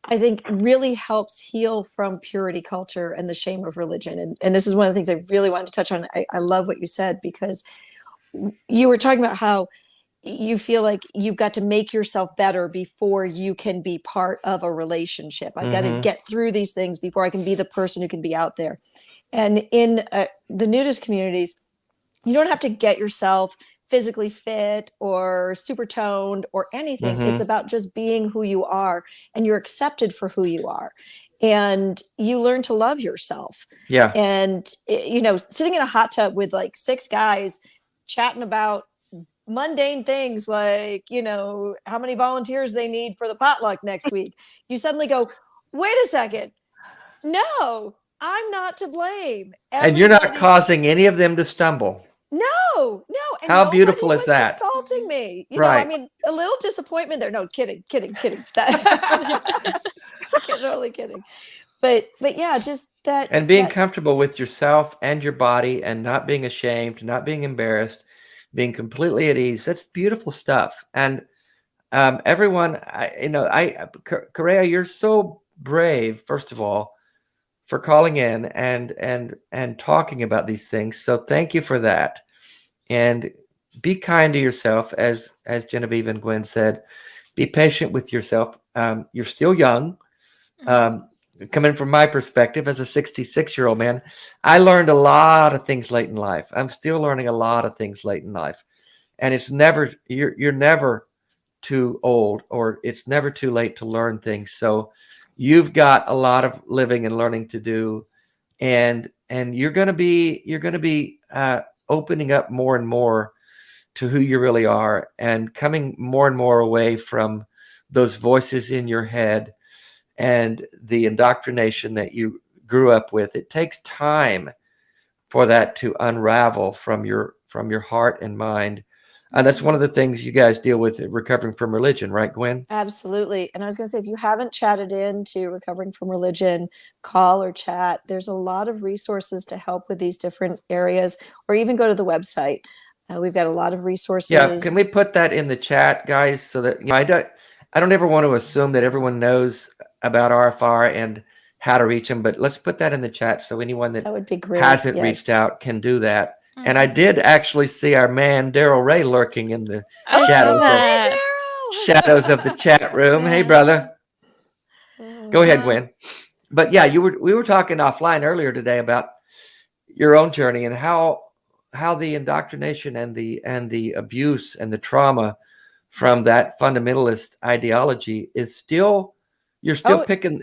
I think really helps heal from purity culture and the shame of religion. And this is one of the things I really wanted to touch on. I love what you said, because you were talking about how you feel like you've got to make yourself better before you can be part of a relationship. I've got to get through these things before I can be the person who can be out there. And in the nudist communities, you don't have to get yourself physically fit or super toned or anything. It's about just being who you are, and you're accepted for who you are, and you learn to love yourself. Yeah. And sitting in a hot tub with 6 guys chatting about mundane things how many volunteers they need for the potluck next week, you suddenly go, wait a second, no, I'm not to blame. And you're not causing any of them to stumble. No. And how beautiful is that? Insulting me. Right. A little disappointment there. No, kidding. Totally kidding. But yeah, just that. And being comfortable with yourself and your body, and not being ashamed, not being embarrassed, being completely at ease. That's beautiful stuff. And everyone, Correa, you're so brave, first of all, for calling in and talking about these things. So thank you for that. And be kind to yourself, as Genevieve and Gwen said. Be patient with yourself. You're still young. Coming from my perspective as a 66-year-old man, I learned a lot of things late in life. I'm still learning a lot of things late in life. And it's never, you're never too old, or it's never too late to learn things. So you've got a lot of living and learning to do. And you're going to be opening up more and more to who you really are, and coming more and more away from those voices in your head and the indoctrination that you grew up with. It takes time for that to unravel from your heart and mind. And that's one of the things you guys deal with recovering from religion, right, Gwen? Absolutely. And I was going to say, if you haven't chatted into Recovering from Religion, call or chat. There's a lot of resources to help with these different areas, or even go to the website. We've got a lot of resources. Yeah, can we put that in the chat, guys, so that I don't ever want to assume that everyone knows about RFR and how to reach them, but let's put that in the chat so anyone that would be great. hasn't reached out can do that. And I did actually see our man Daryl Ray lurking in the shadows of the chat room. Hey, brother. Go ahead, Gwen. But yeah, we were talking offline earlier today about your own journey and how the indoctrination and the abuse and the trauma from that fundamentalist ideology is still, you're still picking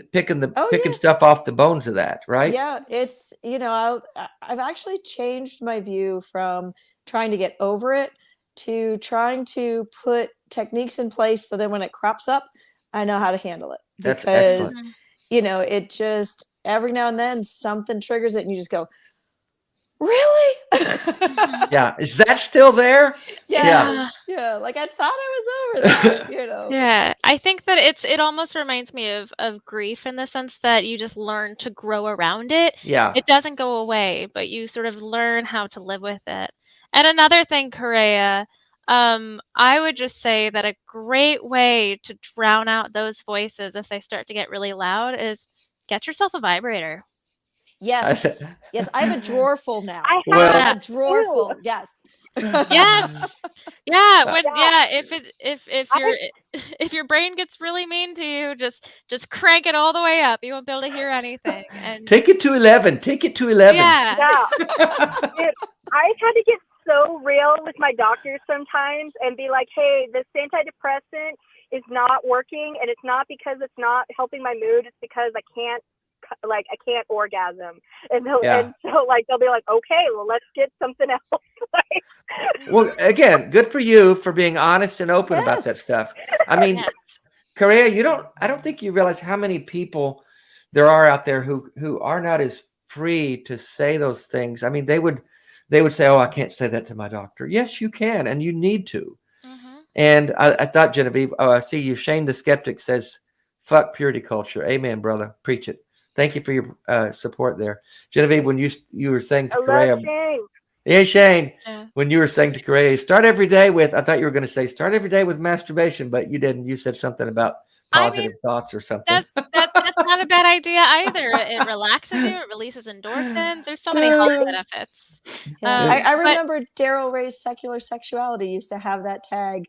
stuff off the bones of that, right? Yeah, it's, I've actually changed my view from trying to get over it to trying to put techniques in place so that when it crops up, I know how to handle it. That's because excellent. It just, every now and then something triggers it and you just go, really? Yeah. Is that still there? Yeah. Like, I thought I was over that, Yeah. I think that it almost reminds me of grief, in the sense that you just learn to grow around it. Yeah. It doesn't go away, but you sort of learn how to live with it. And another thing, Correa, I would just say that a great way to drown out those voices if they start to get really loud is get yourself a vibrator. Yes. Yes, I have a drawer full now. I have a drawer full. Yes. Yes. Yeah. If your brain gets really mean to you, just crank it all the way up. You won't be able to hear anything. And take it to 11. Take it to 11. Yeah. I've had to get so real with my doctor sometimes and be like, hey, this antidepressant is not working, and it's not because it's not helping my mood. It's because I can't orgasm. And so they'll be like, okay, well, let's get something else. Well, again, good for you for being honest and open about that stuff. I mean, Correa, I don't think you realize how many people there are out there who are not as free to say those things. I mean, they would say, oh, I can't say that to my doctor. Yes, you can, and you need to. And I thought, Genevieve, I see you. Shane the Skeptic says, fuck purity culture. Amen, brother. Preach it. Thank you for your support there. Genevieve, when you were saying to Correa, hey, Shane, when you were saying to Correa, start every day with, I thought you were going to say start every day with masturbation, but you didn't. You said something about positive thoughts or something. That's not a bad idea either. It relaxes you. It releases endorphins. There's so many health benefits. I remember Daryl Ray's Secular Sexuality used to have that tag.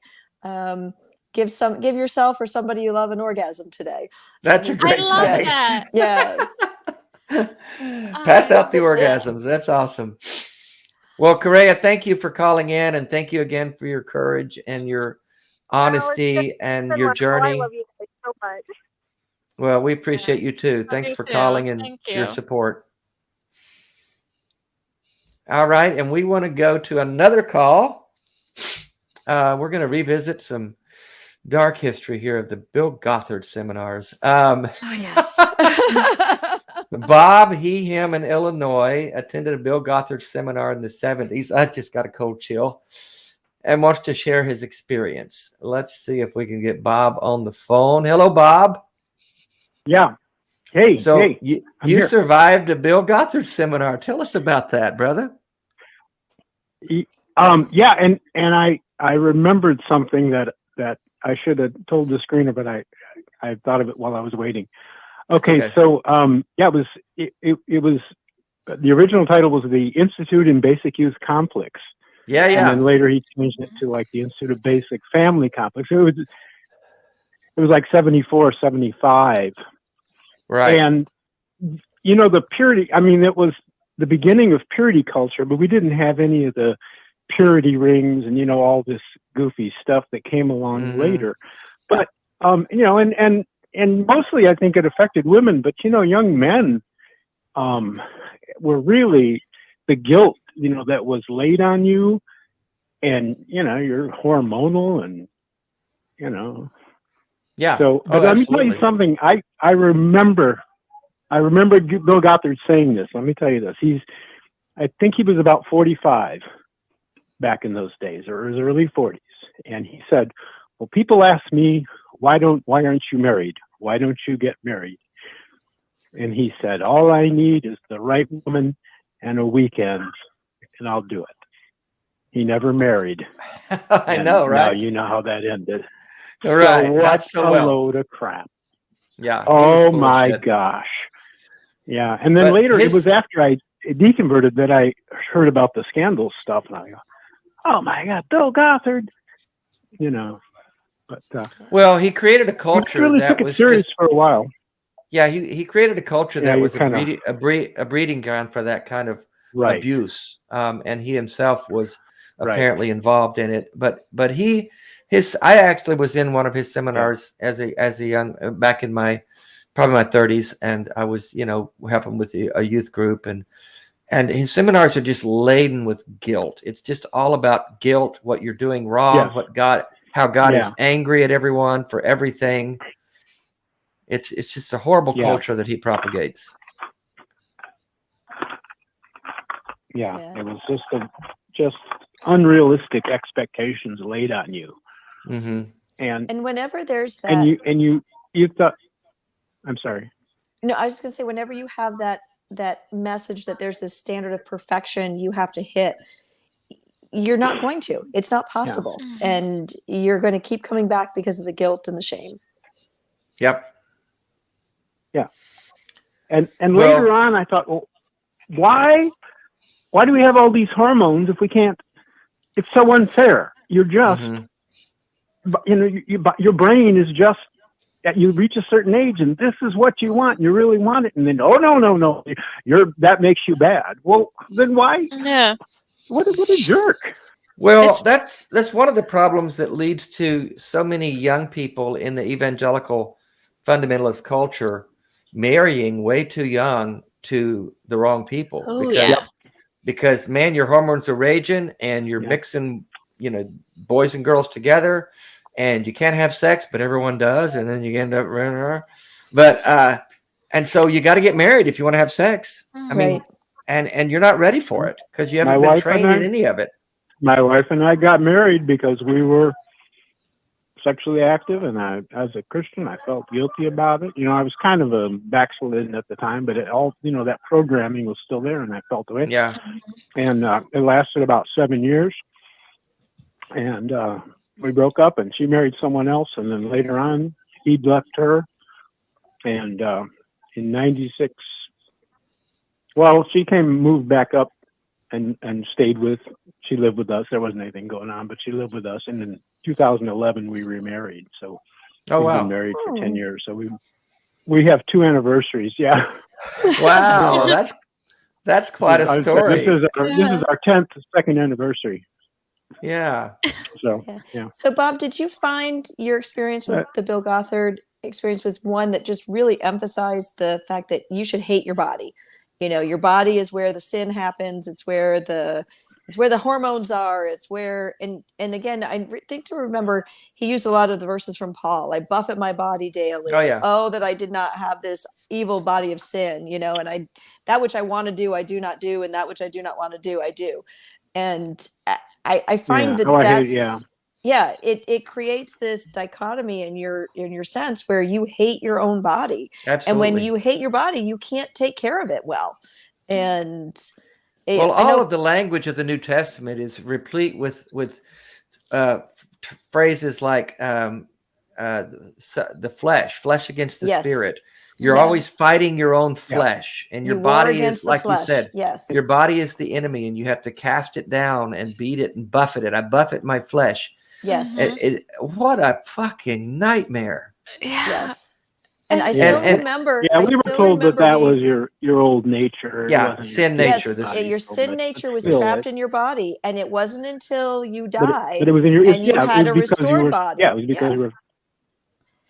Give yourself or somebody you love an orgasm today. That's a great tag. That. Yes. Pass out the orgasms. That's awesome. Well, Correa, thank you for calling in, and thank you again for your courage and your honesty and your journey. I love you guys so much. Well, we appreciate you too. Thanks for calling and your support. All right, and we want to go to another call. We're going to revisit some dark history here of the Bill Gothard seminars. Yes. Bob, him in Illinois attended a Bill Gothard seminar in the 70s. I just got a cold chill, and wants to share his experience. Let's see if we can get Bob on the phone. Hello, Bob. Yeah. Hey. So hey, you survived a Bill Gothard seminar. Tell us about that, brother. Yeah, and I remembered something that I should have told the screener, but I thought of it while I was waiting. Okay, okay. so yeah, it was the original title was the Institute in Basic Youth Conflicts, Yeah, and yeah. then later he changed it to like the Institute of Basic Family Conflicts. It was like 74, 75, Right. and you know the purity. I mean, it was the beginning of purity culture, but we didn't have any of the purity rings and all this goofy stuff that came along later. But and mostly I think it affected women, but young men were really the guilt that was laid on you, and you're hormonal, and Yeah. so. But Oh, let me tell you absolutely. something. I remember Bill Gothard saying this. Let me tell you this. I think he was about 45 back in those days, or his early 40s, and he said, well, people ask me, why aren't you married? Why don't you get married? And he said, all I need is the right woman and a weekend, and I'll do it. He never married. I know, right? Now you know how that ended. Right. So Not what so a well. load of crap. Yeah. he was Oh full of my shit. gosh. Yeah. And then But later, it his- was after I deconverted that I heard about the scandal stuff, and I go, oh my God, Bill Gothard. But Well, he created a he culture really that took it was serious just for a while. yeah. He created a culture Yeah, that you was kinda- a breeding ground for that kind of Right. abuse. And he himself was Right. apparently involved in it. But I actually was in one of his seminars as a young back in probably my 30s, and I was helping with a youth group, and his seminars are just laden with guilt. It's just all about guilt, what you're doing wrong, Yes. how God is Yeah. angry at everyone for everything. It's just a horrible Yeah. culture that he propagates. Yeah. Yeah. It was just unrealistic expectations laid on you. Mm-hmm. And whenever there's that, and you thought, I'm sorry. no, I was just gonna say, whenever you have that message that there's this standard of perfection you have to hit, you're not going to. It's not possible, and you're going to keep coming back because of the guilt and the shame. Yep. Yeah. And later on, I thought, well, why do we have all these hormones if we can't? It's so unfair. You're just, your brain is just. You reach a certain age, and this is what you want. You really want it, and then no, that makes you bad. Well, then why? Yeah. What a jerk. Well, that's one of the problems that leads to so many young people in the evangelical fundamentalist culture marrying way too young to the wrong people. Because man, your hormones are raging, and you're mixing, boys and girls together, and you can't have sex, but everyone does, and then you end up and so you got to get married if you want to have sex. I mean, and you're not ready for it because you haven't been trained in any of it. My wife and I got married because we were sexually active, and as a Christian, I felt guilty about it. I was kind of a backslidden at the time, but that programming was still there, and I felt the way. Yeah. And it lasted about 7 years, and we broke up, and she married someone else, and then later on, he left her, and in '96, well, she moved back up and she lived with us. There wasn't anything going on, but she lived with us. And in 2011, we remarried. So we've been married for 10 years. So we have 2 anniversaries. Yeah. Wow. That's quite a story. This is our 10th second anniversary. Yeah. So, So Bob, did you find your experience with the Bill Gothard experience was one that just really emphasized the fact that you should hate your body? Your body is where the sin happens. It's where the hormones are. It's where, and again, I think to remember, he used a lot of the verses from Paul. I buffet my body daily. Oh, yeah. Oh, that I did not have this evil body of sin, and that which I want to do, I do not do. And that which I do not want to do, I do. And I find it creates this dichotomy in your sense where you hate your own body. Absolutely. And when you hate your body, you can't take care of it well. And all of the language of the New Testament is replete with phrases like the flesh against the spirit, You're always Yes. fighting your own flesh, and your You war body against is, the like you flesh. said, Yes. your body is the enemy, and you have to cast it down and beat it and buffet it. I buffet my flesh. Yes. What a fucking nightmare. Yeah. Yes. And I And- still And- remember. Yeah, I we were still told that remember that being- was your old nature. It Yeah, wasn't sin your nature. Yes, This- body, your so sin but nature was still, trapped in your body, and it wasn't until you but died it was in your. and you yeah, had it a was because you restored were. body. Yeah, it was because Yeah. you were.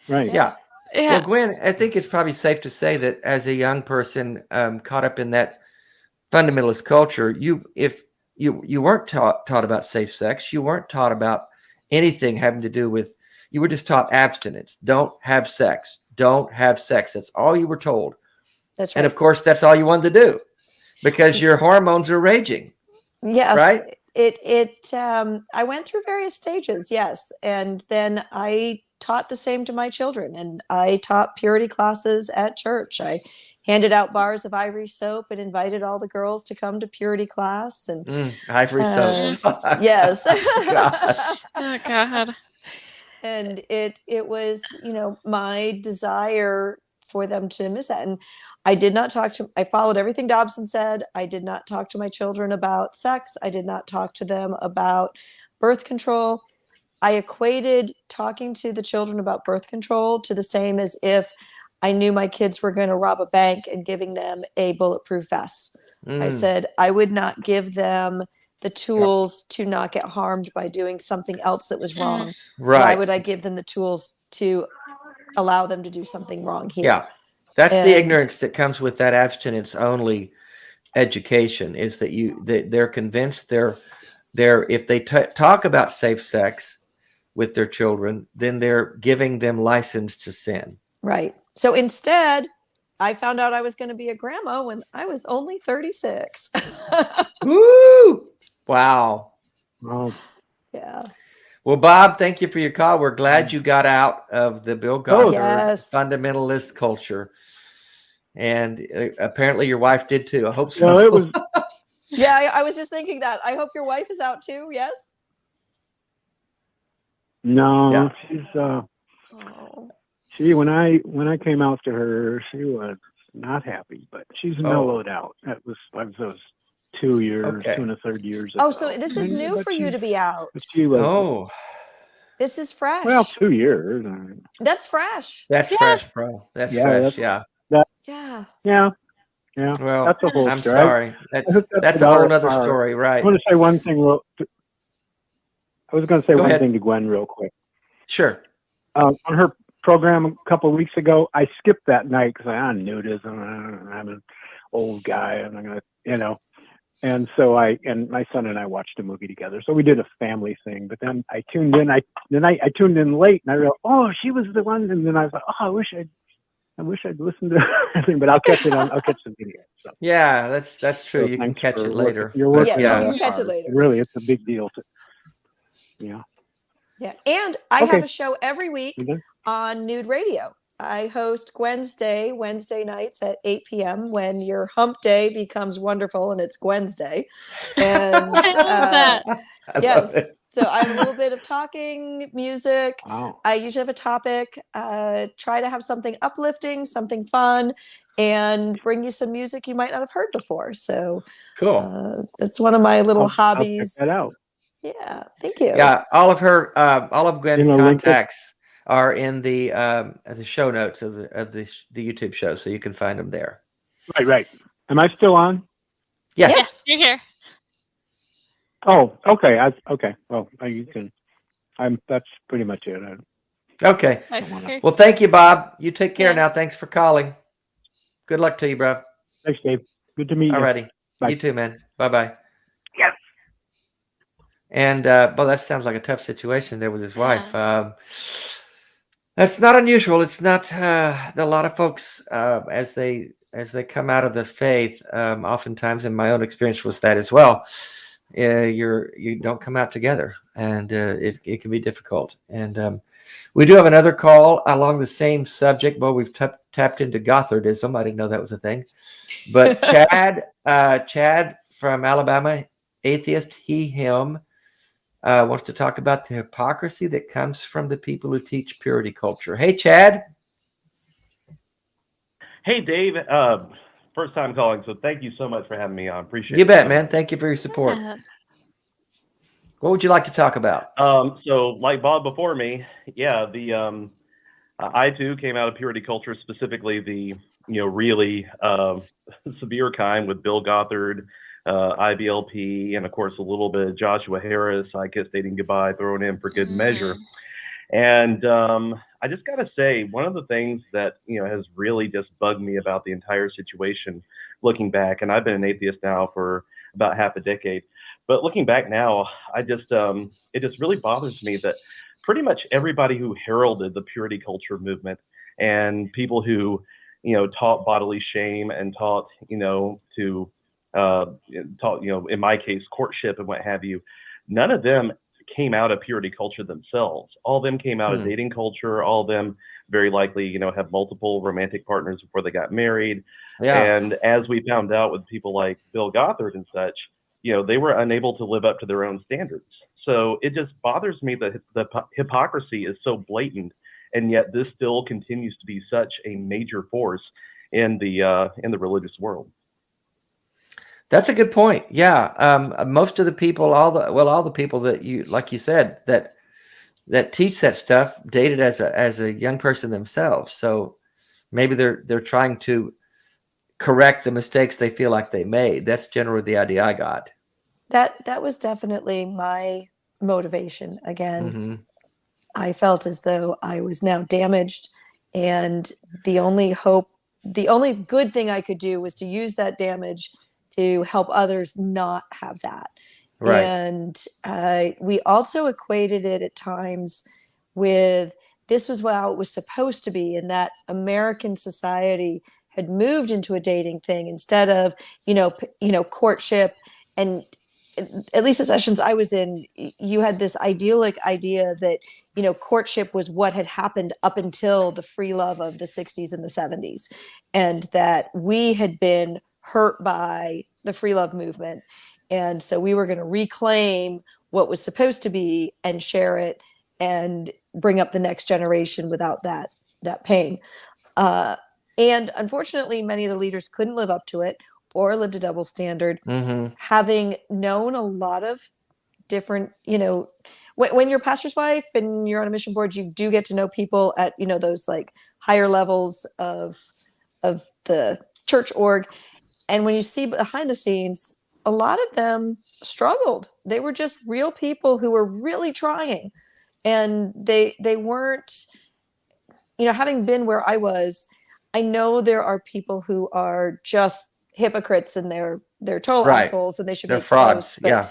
Right. Yeah. Yeah. Well, Gwen, I think it's probably safe to say that as a young person caught up in that fundamentalist culture, you weren't taught about safe sex. You weren't taught about anything having to do with. You were just taught abstinence. Don't have sex. Don't have sex. That's all you were told. That's right. And of course, that's all you wanted to do because your hormones are raging. Yes. Right? I went through various stages, yes. And then I taught the same to my children, and I taught purity classes at church. I handed out bars of ivory soap and invited all the girls to come to purity class. And Ivory soap. yes. God. Oh God. And it was, my desire for them to miss that. And I did not I followed everything Dobson said. I did not talk to my children about sex. I did not talk to them about birth control. I equated talking to the children about birth control to the same as if I knew my kids were going to rob a bank and giving them a bulletproof vest. I said I would not give them the tools to not get harmed by doing something else that was wrong. Right. Why would I give them the tools to allow them to do something wrong here? Yeah. That's the ignorance that comes with that abstinence only education, is that they're convinced they're if they talk about safe sex with their children, then they're giving them license to sin. Right. So instead, I found out I was going to be a grandma when I was only 36. Woo! Wow. Oh, Yeah. Well, Bob, thank you for your call. We're glad you got out of the Bill Gothard yes. fundamentalist culture. And apparently your wife did too. I hope so. well, it was. Yeah, I was just thinking that. I hope your wife is out too. Yes. No, Yeah. she's. Oh. She when I came out to her, she was not happy, but she's mellowed out. That was 2 years, Okay. 2 1/3 years. Oh, so this is new for you to be out. But she was. Oh, This is fresh. Well, 2 years. That's fresh. that's fresh, bro. That's Yeah, fresh. that's- Yeah. Yeah. Yeah. Well, that's a whole I'm story. sorry. That's a whole other story, I right? want to say one thing. I was going to say Go one ahead. thing to Gwen real quick. Sure. On her program a couple of weeks ago, I skipped that night because I'm nudism. I'm an old guy, and I'm gonna, And so my son and I watched a movie together. So we did a family thing. But then I tuned in. I tuned in late, and I realized, oh, she was the one. And then I was like, oh, I wish I'd listened to everything. But I'll catch it on. I'll catch the video. So. Yeah, that's true. So You can thanks catch for it later. You're But working Yeah, on you it can catch it hard. later. Really, it's a big deal. Yeah. And I Okay. have a show every week You done? on Nude Radio. I host Gwensday Wednesday nights at 8 p.m. when your hump day becomes wonderful and it's Gwensday. And I love that. I love yes, it. so I have a little bit of talking, music. Wow. I usually have a topic, try to have something uplifting, something fun, and bring you some music you might not have heard before. So Cool. it's one of my little I'll hobbies. check that out. Yeah, thank you. Yeah, all of Gwen's You know, link it. contacts are in the show notes of the YouTube show, so you can find them there. Right. Am I still on? Yes. Yes, you're here. Oh, okay. Okay. Well, you can. That's pretty much it. Okay. Okay. Well, thank you, Bob. You take care Yeah. now. Thanks for calling. Good luck to you, bro. Thanks, Dave. Good to meet you. Alrighty. Bye. You too, man. Bye-bye. Yes. And well, that sounds like a tough situation there with his wife. That's not unusual. It's not a lot of folks as they come out of the faith. Oftentimes, in my own experience, was that as well. You don't come out together, and it can be difficult. And we do have another call along the same subject. Well, we've tapped into Gothardism. I didn't know that was a thing. But Chad from Alabama, atheist, he, him. Wants to talk about the hypocrisy that comes from the people who teach purity culture. Hey, Chad. Hey, Dave. First time calling, so thank you so much for having me on. Appreciate it. You bet, man. Thank you for your support. Yeah. What would you like to talk about? So, like Bob before me, yeah, I too came out of purity culture, specifically the really severe kind with Bill Gothard, IBLP, and of course a little bit of Joshua Harris. I Kiss Dating Goodbye thrown in for good measure. And I just got to say, one of the things that has really just bugged me about the entire situation, looking back, and I've been an atheist now for about half a decade, but looking back now, it just really bothers me that pretty much everybody who heralded the purity culture movement and people who taught bodily shame and taught in my case courtship and what have you, none of them came out of purity culture themselves. All of them came out of dating culture. All of them very likely have multiple romantic partners before they got married. And as we found out with people like Bill Gothard and such, they were unable to live up to their own standards. So it just bothers me that the hypocrisy is so blatant, and yet this still continues to be such a major force in the religious world. That's a good point. Yeah. Most of the people, all the people that like you said, that teach that stuff dated as a young person themselves. So maybe they're trying to correct the mistakes they feel like they made. That's generally the idea I got. That was definitely my motivation. Again, I felt as though I was now damaged, and the only good thing I could do was to use that damage to help others not have that. Right. And we also equated it at times with this was how it was supposed to be, and that American society had moved into a dating thing instead of courtship. And at least the sessions I was in, you had this idyllic idea that courtship was what had happened up until the free love of the 60s and the 70s, and that we had been hurt by the free love movement, and so we were going to reclaim what was supposed to be and share it and bring up the next generation without that pain. And unfortunately, many of the leaders couldn't live up to it or lived a double standard, having known a lot of different, when you're a pastor's wife and you're on a mission board, you do get to know people at, those like higher levels of the church org. And when you see behind the scenes, a lot of them struggled. They were just real people who were really trying. And they weren't, having been where I was, I know there are people who are just hypocrites and they're total assholes and they should be exposed. Frauds.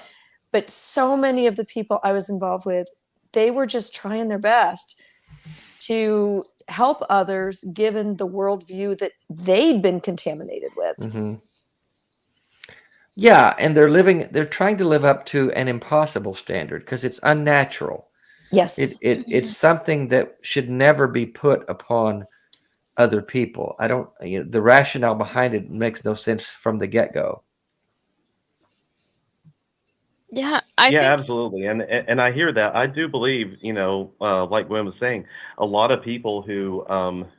But so many of the people I was involved with, they were just trying their best to help others given the worldview that they'd been contaminated with. Yeah, and they're trying to live up to an impossible standard because it's unnatural. Yes. It's something that should never be put upon other people. The rationale behind it makes no sense from the get-go. Yeah, I think absolutely, and I hear that. I do believe, like Gwen was saying, a lot of people who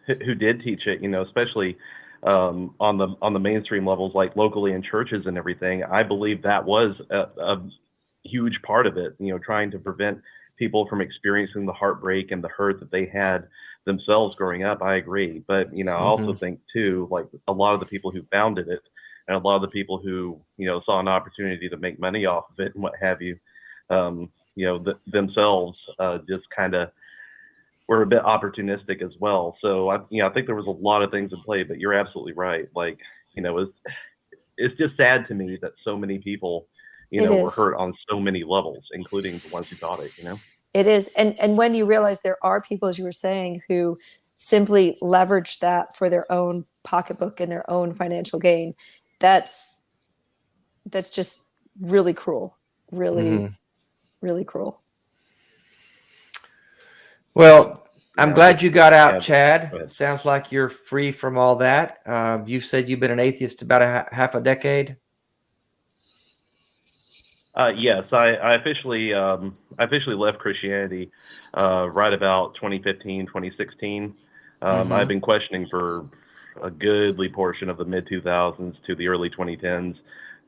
did teach it, especially on the mainstream levels, like locally in churches and everything. I believe that was a huge part of it. Trying to prevent people from experiencing the heartbreak and the hurt that they had themselves growing up. I agree, but I also think too, like a lot of the people who founded it, and a lot of the people who, saw an opportunity to make money off of it and what have you, themselves just kind of were a bit opportunistic as well. So I think there was a lot of things in play, but you're absolutely right. Like, it's just sad to me that so many people, were hurt on so many levels, including the ones who taught it, It is. And when you realize there are people, as you were saying, who simply leverage that for their own pocketbook and their own financial gain, that's just really cruel, really cruel. Well, I'm glad you got out, Chad. Sounds like you're free from all that. You said you've been an atheist about half a decade. Yes, I officially left Christianity right about 2015, 2016. I've been questioning for a goodly portion of the mid 2000s to the early 2010s,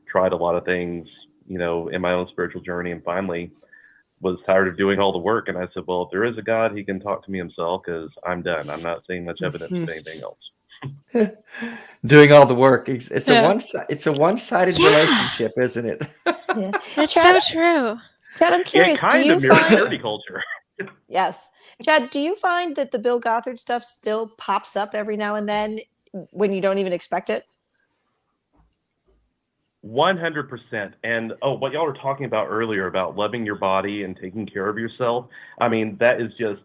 tried a lot of things, in my own spiritual journey, and finally was tired of doing all the work. And I said, well, if there is a God, he can talk to me himself, because I'm done. I'm not seeing much evidence of anything else. Doing all the work. It's Yeah. a one-sided relationship, isn't it? Yeah. That's Chad, so true. Chad, I'm curious. It kind do you of mirrors find purity culture. yes, Chad? Do you find that the Bill Gothard stuff still pops up every now and then when you don't even expect it? 100%. And what y'all were talking about earlier about loving your body and taking care of yourself. I mean, that is just,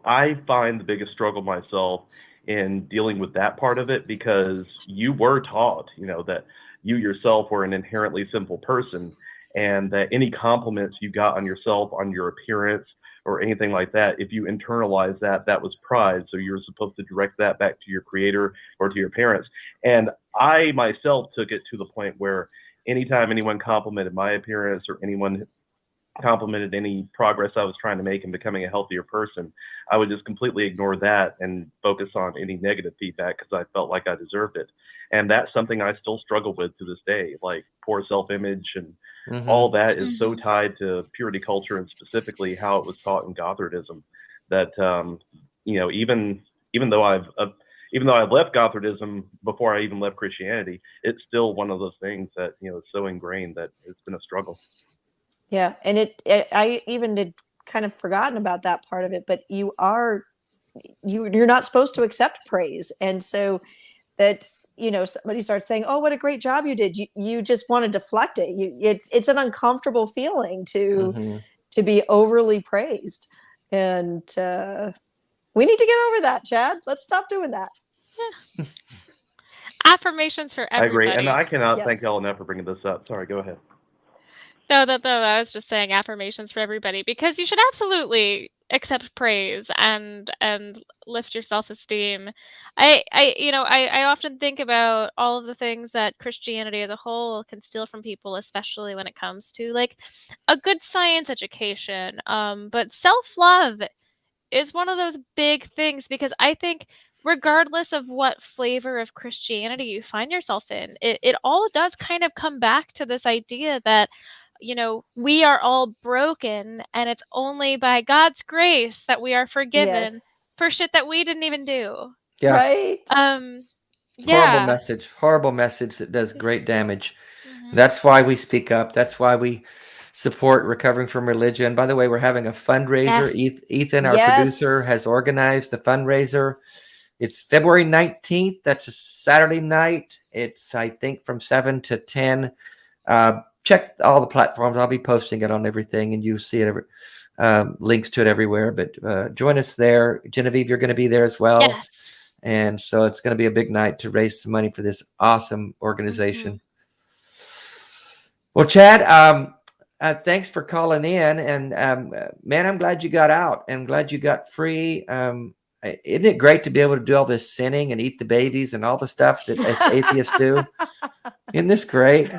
I find the biggest struggle myself in dealing with that part of it, because you were taught, that you yourself were an inherently sinful person, and that any compliments you got on yourself, on your appearance, or anything like that, if you internalize that, that was pride. So you're supposed to direct that back to your creator or to your parents. And I myself took it to the point where anytime anyone complimented my appearance, or anyone complimented any progress I was trying to make in becoming a healthier person, I would just completely ignore that and focus on any negative feedback, because I felt like I deserved it. And that's something I still struggle with to this day, like poor self-image and all that is so tied to purity culture, and specifically how it was taught in Gothardism, that even though I've left Gothardism before I even left Christianity, it's still one of those things that is so ingrained that it's been a struggle. Yeah, and I even had kind of forgotten about that part of it, but you're not supposed to accept praise, and so that's somebody starts saying, "Oh, what a great job you did," you just want to deflect it. It's an uncomfortable feeling to be overly praised, and we need to get over that, Chad. Let's stop doing that. Yeah. Affirmations for everybody. I agree, and I cannot thank Yes. y'all enough for bringing this up. Sorry, go ahead. No, I was just saying affirmations for everybody, because you should absolutely accept praise and lift your self-esteem. I often think about all of the things that Christianity as a whole can steal from people, especially when it comes to like a good science education. But self-love is one of those big things, because I think regardless of what flavor of Christianity you find yourself in, it all does kind of come back to this idea that we are all broken, and it's only by God's grace that we are forgiven Yes. for shit that we didn't even do. Yeah. Right. Yeah. Horrible message that does great damage. Mhm. That's why we speak up. That's why we support Recovering from Religion. By the way, we're having a fundraiser. Yes. Ethan, our Yes. producer, has organized the fundraiser. It's February 19th. That's a Saturday night. It's, I think, from 7 to 10. Check all the platforms. I'll be posting it on everything, and you see it, links to it everywhere. But join us there. Genevieve, you're going to be there as well. Yes. And so it's going to be a big night to raise some money for this awesome organization. Well, Chad, thanks for calling in. And man, I'm glad you got out. I'm glad you got free. Isn't it great to be able to do all this sinning and eat the babies and all the stuff that atheists do? Isn't this great?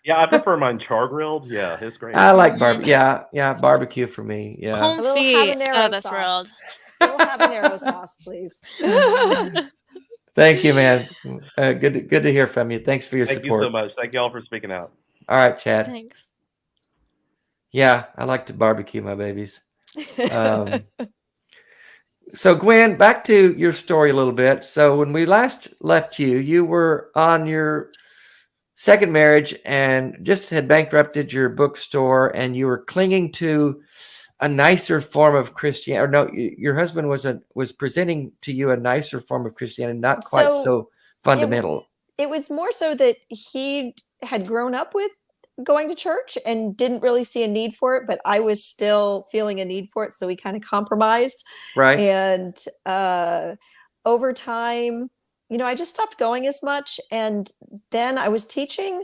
Yeah, I prefer mine char grilled. Yeah, it's great. I like barbecue. Yeah, barbecue for me. Yeah. Home A little feet habanero out of this sauce. world. A little habanero sauce, please. Thank you, man. Good to hear from you. Thanks for your Thank support. you so much. Thank y'all for speaking out. All right, Chad. Thanks. Yeah, I like to barbecue my babies. So Gwen, back to your story a little bit. So when we last left you, you were on your second marriage and just had bankrupted your bookstore, and you were clinging to a nicer form of Christianity. Or no, your husband was presenting to you a nicer form of Christianity, not quite so fundamental. It was more so that he had grown up with going to church and didn't really see a need for it, but I was still feeling a need for it, so we kind of compromised. Right. And over time, I just stopped going as much. And then I was teaching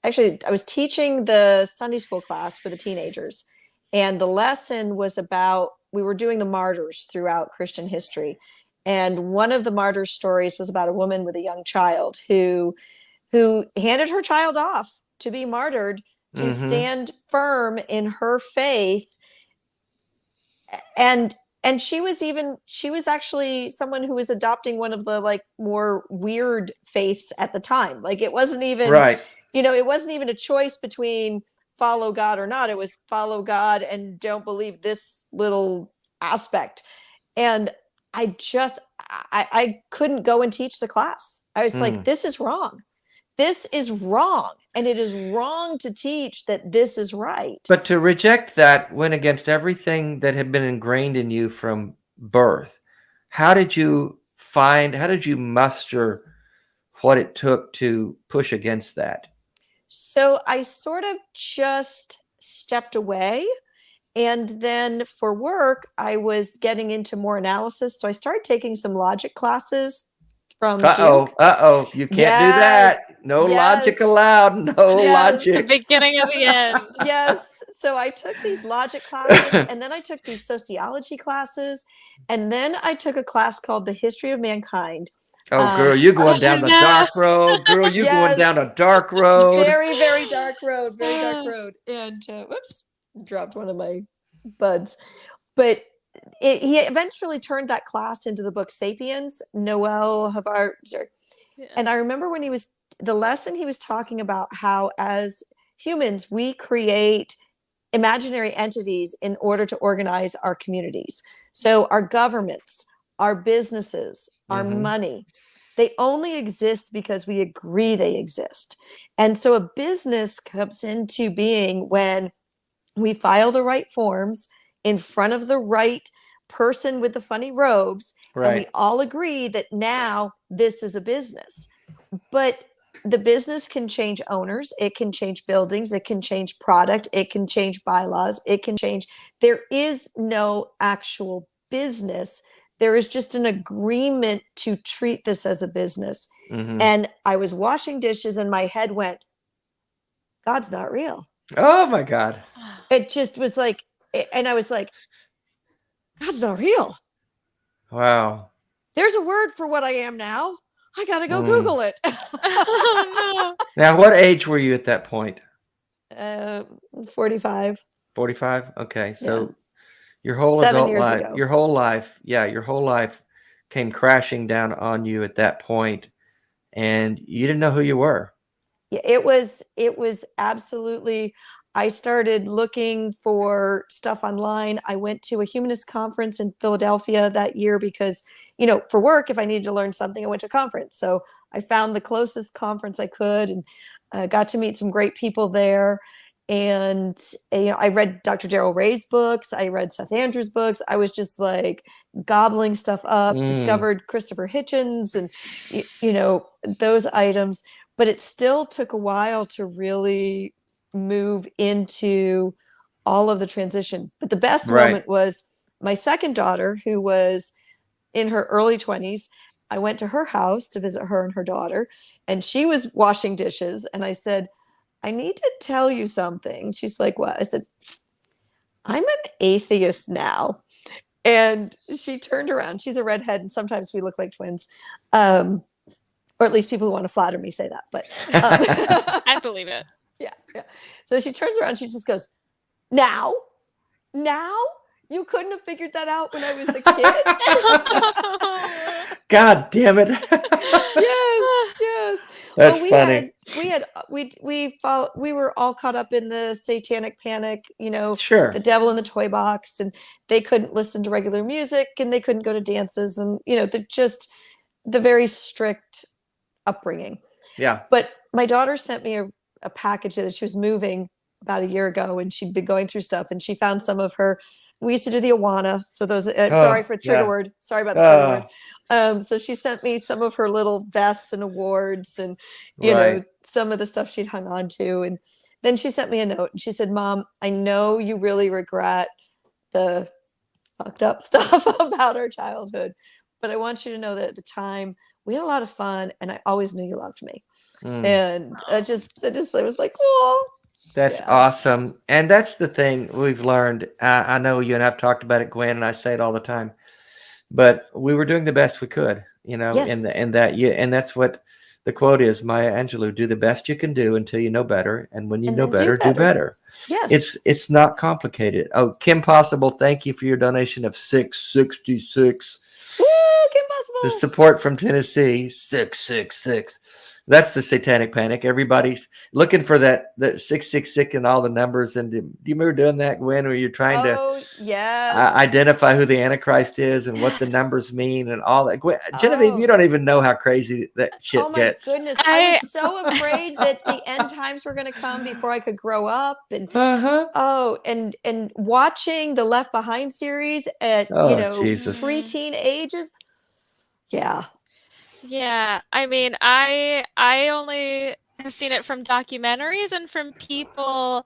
the Sunday school class for the teenagers. And the lesson was about, we were doing the martyrs throughout Christian history. And one of the martyr stories was about a woman with a young child who handed her child off to be martyred, to stand firm in her faith. And and she was actually someone who was adopting one of the like more weird faiths at the time. Like it wasn't even, Right. it wasn't even a choice between follow God or not. It was follow God and don't believe this little aspect. And I couldn't go and teach the class. I was like, this is wrong. This is wrong. And it is wrong to teach that this is right. But to reject that went against everything that had been ingrained in you from birth. How did you muster what it took to push against that? So I sort of just stepped away. And then for work, I was getting into more analysis. So I started taking some logic classes from Duke. You can't do that. No logic allowed. No logic. The beginning of the end. Yes. So I took these logic classes, and then I took these sociology classes, and then I took a class called The History of Mankind. Oh, girl, you're going down the dark road. Girl, you're going down a dark road. Very, very dark road. Very dark road. And whoops, dropped one of my buds. But he eventually turned that class into the book Sapiens, Noel Havard. Yeah. And I remember when the lesson he was talking about how as humans, we create imaginary entities in order to organize our communities. So our governments, our businesses, our money, they only exist because we agree they exist. And so a business comes into being when we file the right forms in front of the right person with the funny robes, and we all agree that now this is a business. But the business can change owners, it can change buildings, it can change product, it can change bylaws, it can change. There is no actual business. There is just an agreement to treat this as a business. And I was washing dishes and my head went, God's not real. Oh my God. It just was like, and I was like, God's not real. Wow. There's a word for what I am now. I got to go Google it. Oh, no. Now, what age were you at that point? 45. 45? Okay. So your whole 7 adult years life, ago. your whole life came crashing down on you at that point, and you didn't know who you were. Yeah, it was absolutely. I started looking for stuff online. I went to a humanist conference in Philadelphia that year because, for work, if I needed to learn something, I went to a conference. So I found the closest conference I could and got to meet some great people there. And I read Dr. Darrell Ray's books. I read Seth Andrews' books. I was just like gobbling stuff up, discovered Christopher Hitchens and, those items. But it still took a while to really move into all of the transition. But the best moment was my second daughter, who was in her early 20s. I went to her house to visit her and her daughter, and she was washing dishes. And I said, I need to tell you something. She's like, what? I said, I'm an atheist now. And she turned around. She's a redhead, and sometimes we look like twins. Or at least people who want to flatter me say that. But I believe it. Yeah. So she turns around. She just goes, now? You couldn't have figured that out when I was a kid? God damn it. Yes. That's funny. We were all caught up in the satanic panic, Sure. The devil in the toy box, and they couldn't listen to regular music and they couldn't go to dances, and the very strict upbringing. Yeah. But my daughter sent me a package that she was moving about a year ago, and she'd been going through stuff, and she found some of her. We used to do the Awana. So those. Sorry for a trigger word. Sorry about the trigger word. So she sent me some of her little vests and awards, and some of the stuff she'd hung on to, and then she sent me a note, and she said, "Mom, I know you really regret the fucked up stuff about our childhood, but I want you to know that at the time we had a lot of fun, and I always knew you loved me." And I was like, oh, that's awesome. And that's the thing we've learned. I know you and I've talked about it, Gwen, and I say it all the time, but we were doing the best we could, Yes. and that's what The quote is, Maya Angelou, do the best you can do until you know better. And when you And know then do better, do better. Yes. It's not complicated. Oh, Kim Possible, thank you for your donation of $6.66. Woo, Kim Possible. The support from Tennessee, 666. That's the satanic panic. Everybody's looking for that 666 and all the numbers. And do you remember doing that, Gwen, where you're trying to identify who the Antichrist is and what the numbers mean and all that? Gwen, Genevieve, you don't even know how crazy that shit gets. Oh my goodness! I was so afraid that the end times were going to come before I could grow up, and and watching the Left Behind series at preteen ages. Yeah, I mean, I only have seen it from documentaries and from people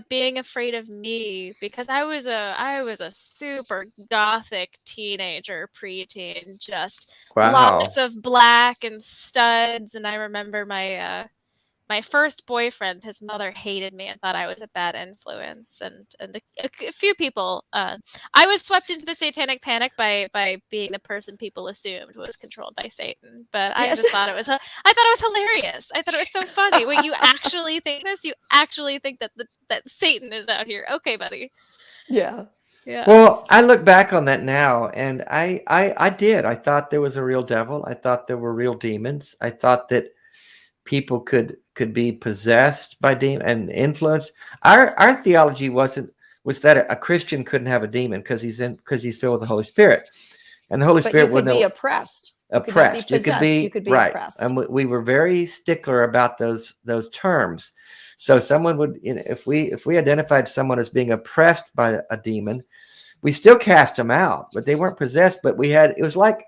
being afraid of me, because I was a super gothic teenager, preteen, just lots of black and studs. And I remember my first boyfriend, his mother hated me and thought I was a bad influence, and a few people. I was swept into the satanic panic by being the person people assumed was controlled by Satan. But I just thought I thought it was hilarious. I thought it was so funny. Wait, you actually think this? You actually think that that Satan is out here? Okay, buddy. Yeah. Yeah. Well, I look back on that now, and I did. I thought there was a real devil. I thought there were real demons. I thought that people could be possessed by demon and influenced. Our theology was that a Christian couldn't have a demon because he's filled with the Holy Spirit, and the Holy Spirit would be oppressed. Oppressed. You could be right. oppressed. And we were very stickler about those terms. So someone would, if we identified someone as being oppressed by a demon, we still cast them out, but they weren't possessed. But it was like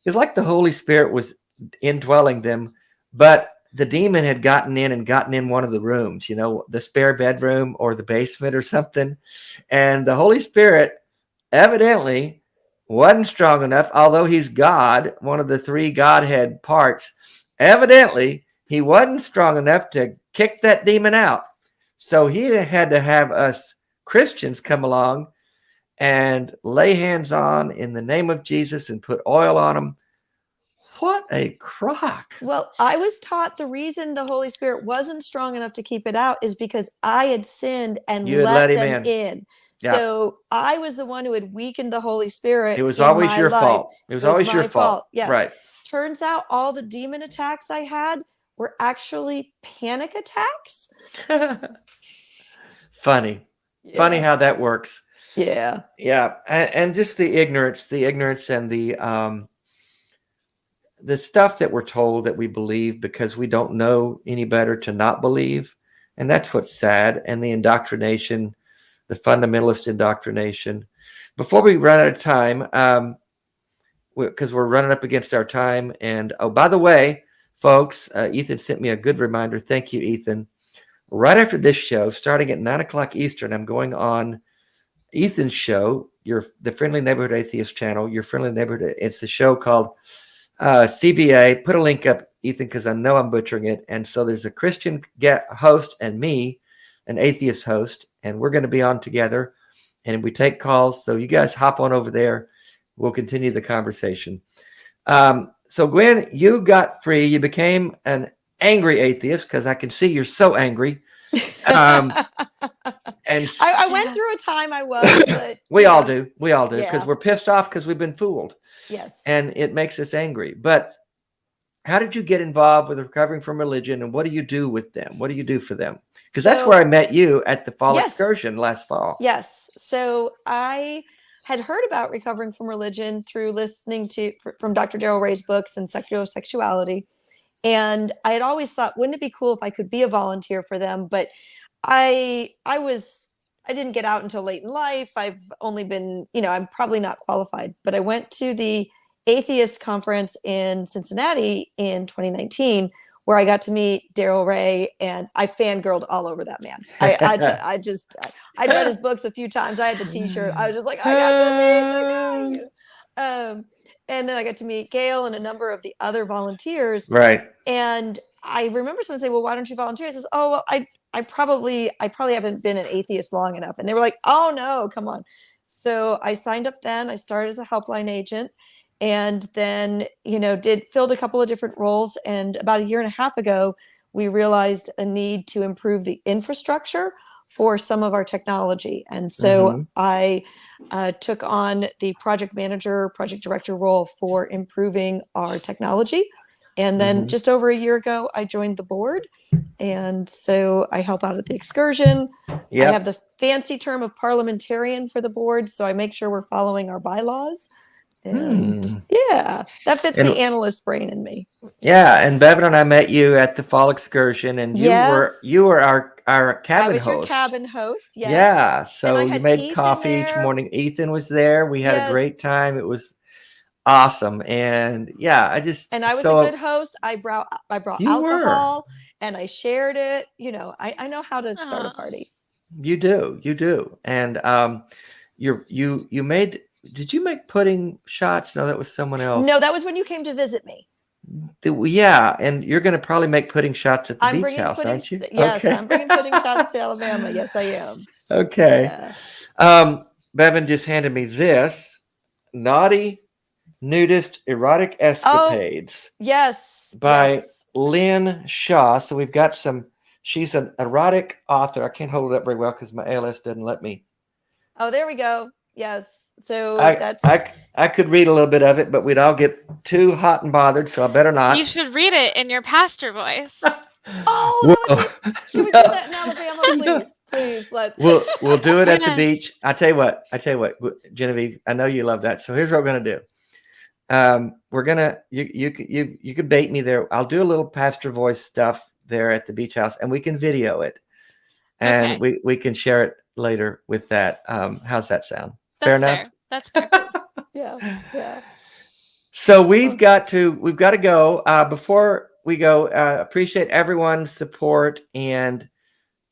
the Holy Spirit was indwelling them, but the demon had gotten in one of the rooms, the spare bedroom or the basement or something. And the Holy Spirit evidently wasn't strong enough, although he's God, one of the three Godhead parts. Evidently, he wasn't strong enough to kick that demon out. So he had to have us Christians come along and lay hands on in the name of Jesus and put oil on them. What a crock. Well, I was taught the reason the Holy Spirit wasn't strong enough to keep it out is because I had sinned and let them in. Yeah. So I was the one who had weakened the Holy Spirit. It was always your fault. It was always your fault. Yes. Right. Turns out all the demon attacks I had were actually panic attacks. Funny. Yeah. Funny how that works. Yeah. Yeah. And just the ignorance and the stuff that we're told that we believe because we don't know any better to not believe. And that's what's sad. And the indoctrination, the fundamentalist indoctrination. Before we run out of time, because we're running up against our time. And by the way, folks, Ethan sent me a good reminder. Thank you, Ethan. Right after this show, starting at 9:00 Eastern, I'm going on Ethan's show, the Friendly Neighborhood Atheist channel, Your Friendly Neighborhood. It's the show called CVA. Put a link up, Ethan, because I know I'm butchering it. And so there's a Christian host and me, an atheist host, and we're going to be on together. And we take calls. So you guys hop on over there. We'll continue the conversation. So Gwen, you got free. You became an angry atheist because I can see you're so angry. And I went through a time I was, but we all do because we're pissed off because we've been fooled. Yes. And it makes us angry. But how did you get involved with recovering from religion, and what do you do with them? What do you do for them? Because that's where I met you at the fall excursion last fall. Yes. So I had heard about recovering from religion through listening from Dr. Darrell Ray's books and Secular Sexuality. And I had always thought, wouldn't it be cool if I could be a volunteer for them? But I didn't get out until late in life. I've only been, I'm probably not qualified, but I went to the Atheist conference in Cincinnati in 2019, where I got to meet Darrell Ray, and I fangirled all over that man. I'd read his books a few times. I had the T-shirt. I was just like, I got to meet the guy. And then I got to meet Gail and a number of the other volunteers. Right. And I remember someone saying, well, why don't you volunteer? I says, oh, well, I probably haven't been an atheist long enough. And they were like, oh no, come on. So I signed up then. I started as a helpline agent. and then, filled a couple of different roles. And about a year and a half ago, we realized a need to improve the infrastructure for some of our technology. And so I took on the project director role for improving our technology. And then just over a year ago, I joined the board. And so I help out at the excursion. Yep. I have the fancy term of parliamentarian for the board. So I make sure we're following our bylaws. And yeah, that fits the analyst brain in me. Yeah, and Bevan and I met you at the fall excursion, and you were our cabin host. I was your cabin host. Yes. Yeah, so you made Ethan coffee each there. morning. Ethan was there. We had a great time. It was awesome, and yeah, I was a good host. I brought alcohol and I shared it. I know how to start a party. You do, and you made. Did you make pudding shots? No, that was someone else. No, that was when you came to visit me. Yeah, and you're going to probably make pudding shots at the beach house, aren't you? Yes, okay. I'm bringing pudding shots to Alabama. Yes, I am. Okay. Bevan just handed me this Naughty Nudist Erotic Escapades. Yes. By Lynn Shaw. So we've got she's an erotic author. I can't hold it up very well because my ALS doesn't let me. Oh, there we go. Yes. So I could read a little bit of it, but we'd all get too hot and bothered, so I better not. You should read it in your pastor voice. Should we do that in Alabama, please? Let's. We'll do it at the beach. I tell you what, Genevieve. I know you love that. So here's what we're gonna do. We're gonna you could bait me there. I'll do a little pastor voice stuff there at the beach house, and we can video it, and we can share it later with that. How's that sound? Fair enough. That's fair. Yeah. So we've got to go. Before we go, appreciate everyone's support, and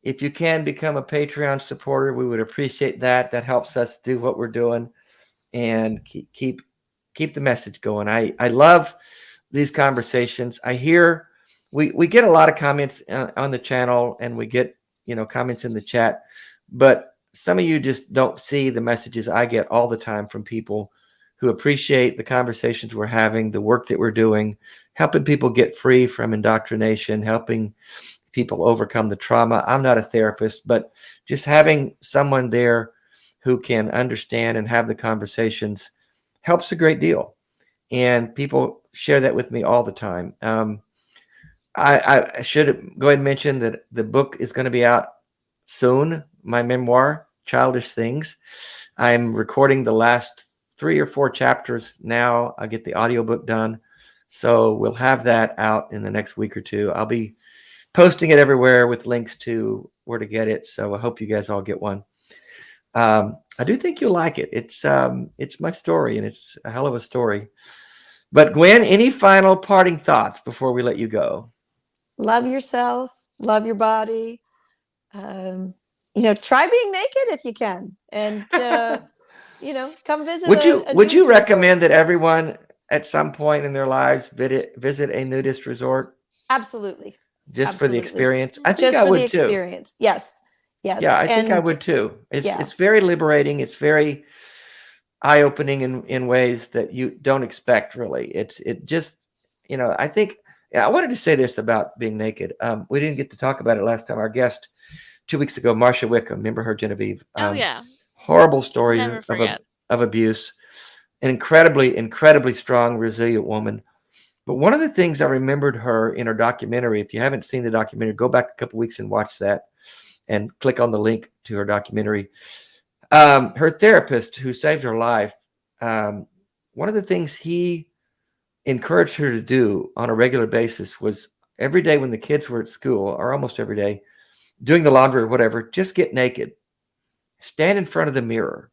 if you can become a Patreon supporter, we would appreciate that. That helps us do what we're doing and keep the message going. I love these conversations. I hear we get a lot of comments on the channel, and we get comments in the chat, but some of you just don't see the messages I get all the time from people who appreciate the conversations we're having, the work that we're doing, helping people get free from indoctrination, helping people overcome the trauma. I'm not a therapist, but just having someone there who can understand and have the conversations helps a great deal. And people share that with me all the time. I should go ahead and mention that the book is going to be out soon, my memoir, Childish Things. I'm recording the last 3 or 4 chapters now. I get the audiobook done. So we'll have that out in the next week or two. I'll be posting it everywhere with links to where to get it. So I hope you guys all get one. I do think you'll like it. It's my story, and it's a hell of a story. But Gwen, any final parting thoughts before we let you go? Love yourself. Love your body. Try being naked if you can, and come visit. Would you recommend that everyone at some point in their lives visit a nudist resort? Absolutely. Just for the experience? I think I would too. Experience. Yes. Yeah, I think I would too. It's very liberating. It's very eye-opening in ways that you don't expect. Really, I think. Yeah, I wanted to say this about being naked. We didn't get to talk about it last time. Our guest 2 weeks ago, Marcia Wickham, remember her, Genevieve? Horrible story of abuse. An incredibly strong, resilient woman. But one of the things I remembered her in her documentary, if you haven't seen the documentary, go back a couple weeks and watch that and click on the link to her documentary. Her therapist who saved her life, one of the things he encouraged her to do on a regular basis was every day when the kids were at school, or almost every day, doing the laundry or whatever, just get naked, stand in front of the mirror,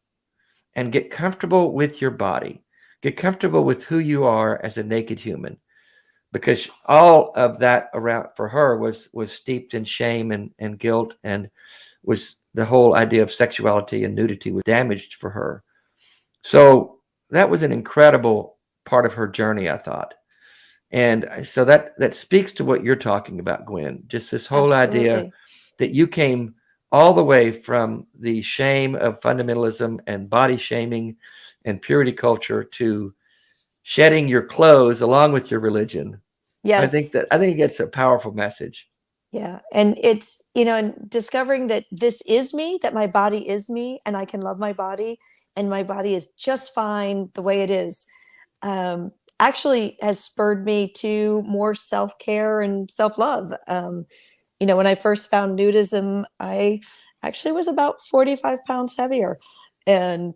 and get comfortable with your body. Get comfortable with who you are as a naked human, because all of that around for her was steeped in shame and guilt, and was the whole idea of sexuality and nudity was damaged for her. So that was an incredible part of her journey, I thought. And so that speaks to what you're talking about, Gwen, just this whole idea that you came all the way from the shame of fundamentalism and body shaming and purity culture to shedding your clothes along with your religion. Yes. I think it's a powerful message. Yeah. And it's, and discovering that this is me, that my body is me, and I can love my body, and my body is just fine the way it is, actually has spurred me to more self-care and self-love. When I first found nudism, I actually was about 45 pounds heavier, and,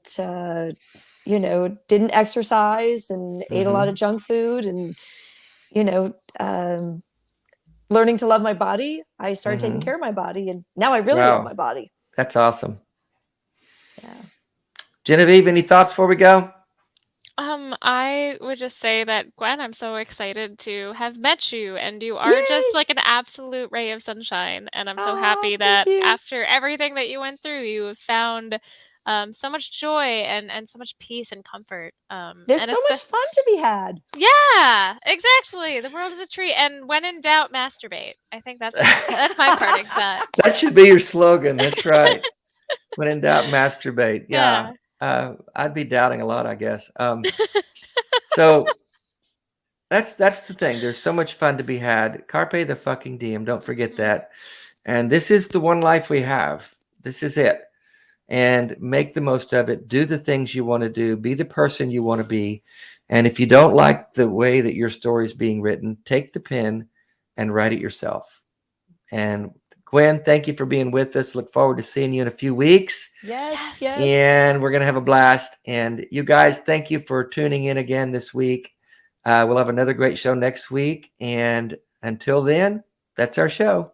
didn't exercise and ate a lot of junk food, and, learning to love my body, I started taking care of my body, and now I really love my body. That's awesome. Yeah. Genevieve, any thoughts before we go? I would just say that, Gwen, I'm so excited to have met you, and you are just like an absolute ray of sunshine. And I'm so happy that after everything that you went through, you have found so much joy and so much peace and comfort. There's and so much fun to be had. Yeah, exactly. The world is a treat, and when in doubt, masturbate. I think that's my parting thought. That should be your slogan. That's right. When in doubt, masturbate. Yeah. I'd be doubting a lot, I guess. So that's the thing. There's so much fun to be had. Carpe the fucking diem. Don't forget that. And this is the one life we have. This is it. And make the most of it. Do the things you want to do. Be the person you want to be. And if you don't like the way that your story is being written, take the pen and write it yourself. And Gwen, thank you for being with us. Look forward to seeing you in a few weeks. Yes. And we're going to have a blast. And you guys, thank you for tuning in again this week. We'll have another great show next week. And until then, that's our show.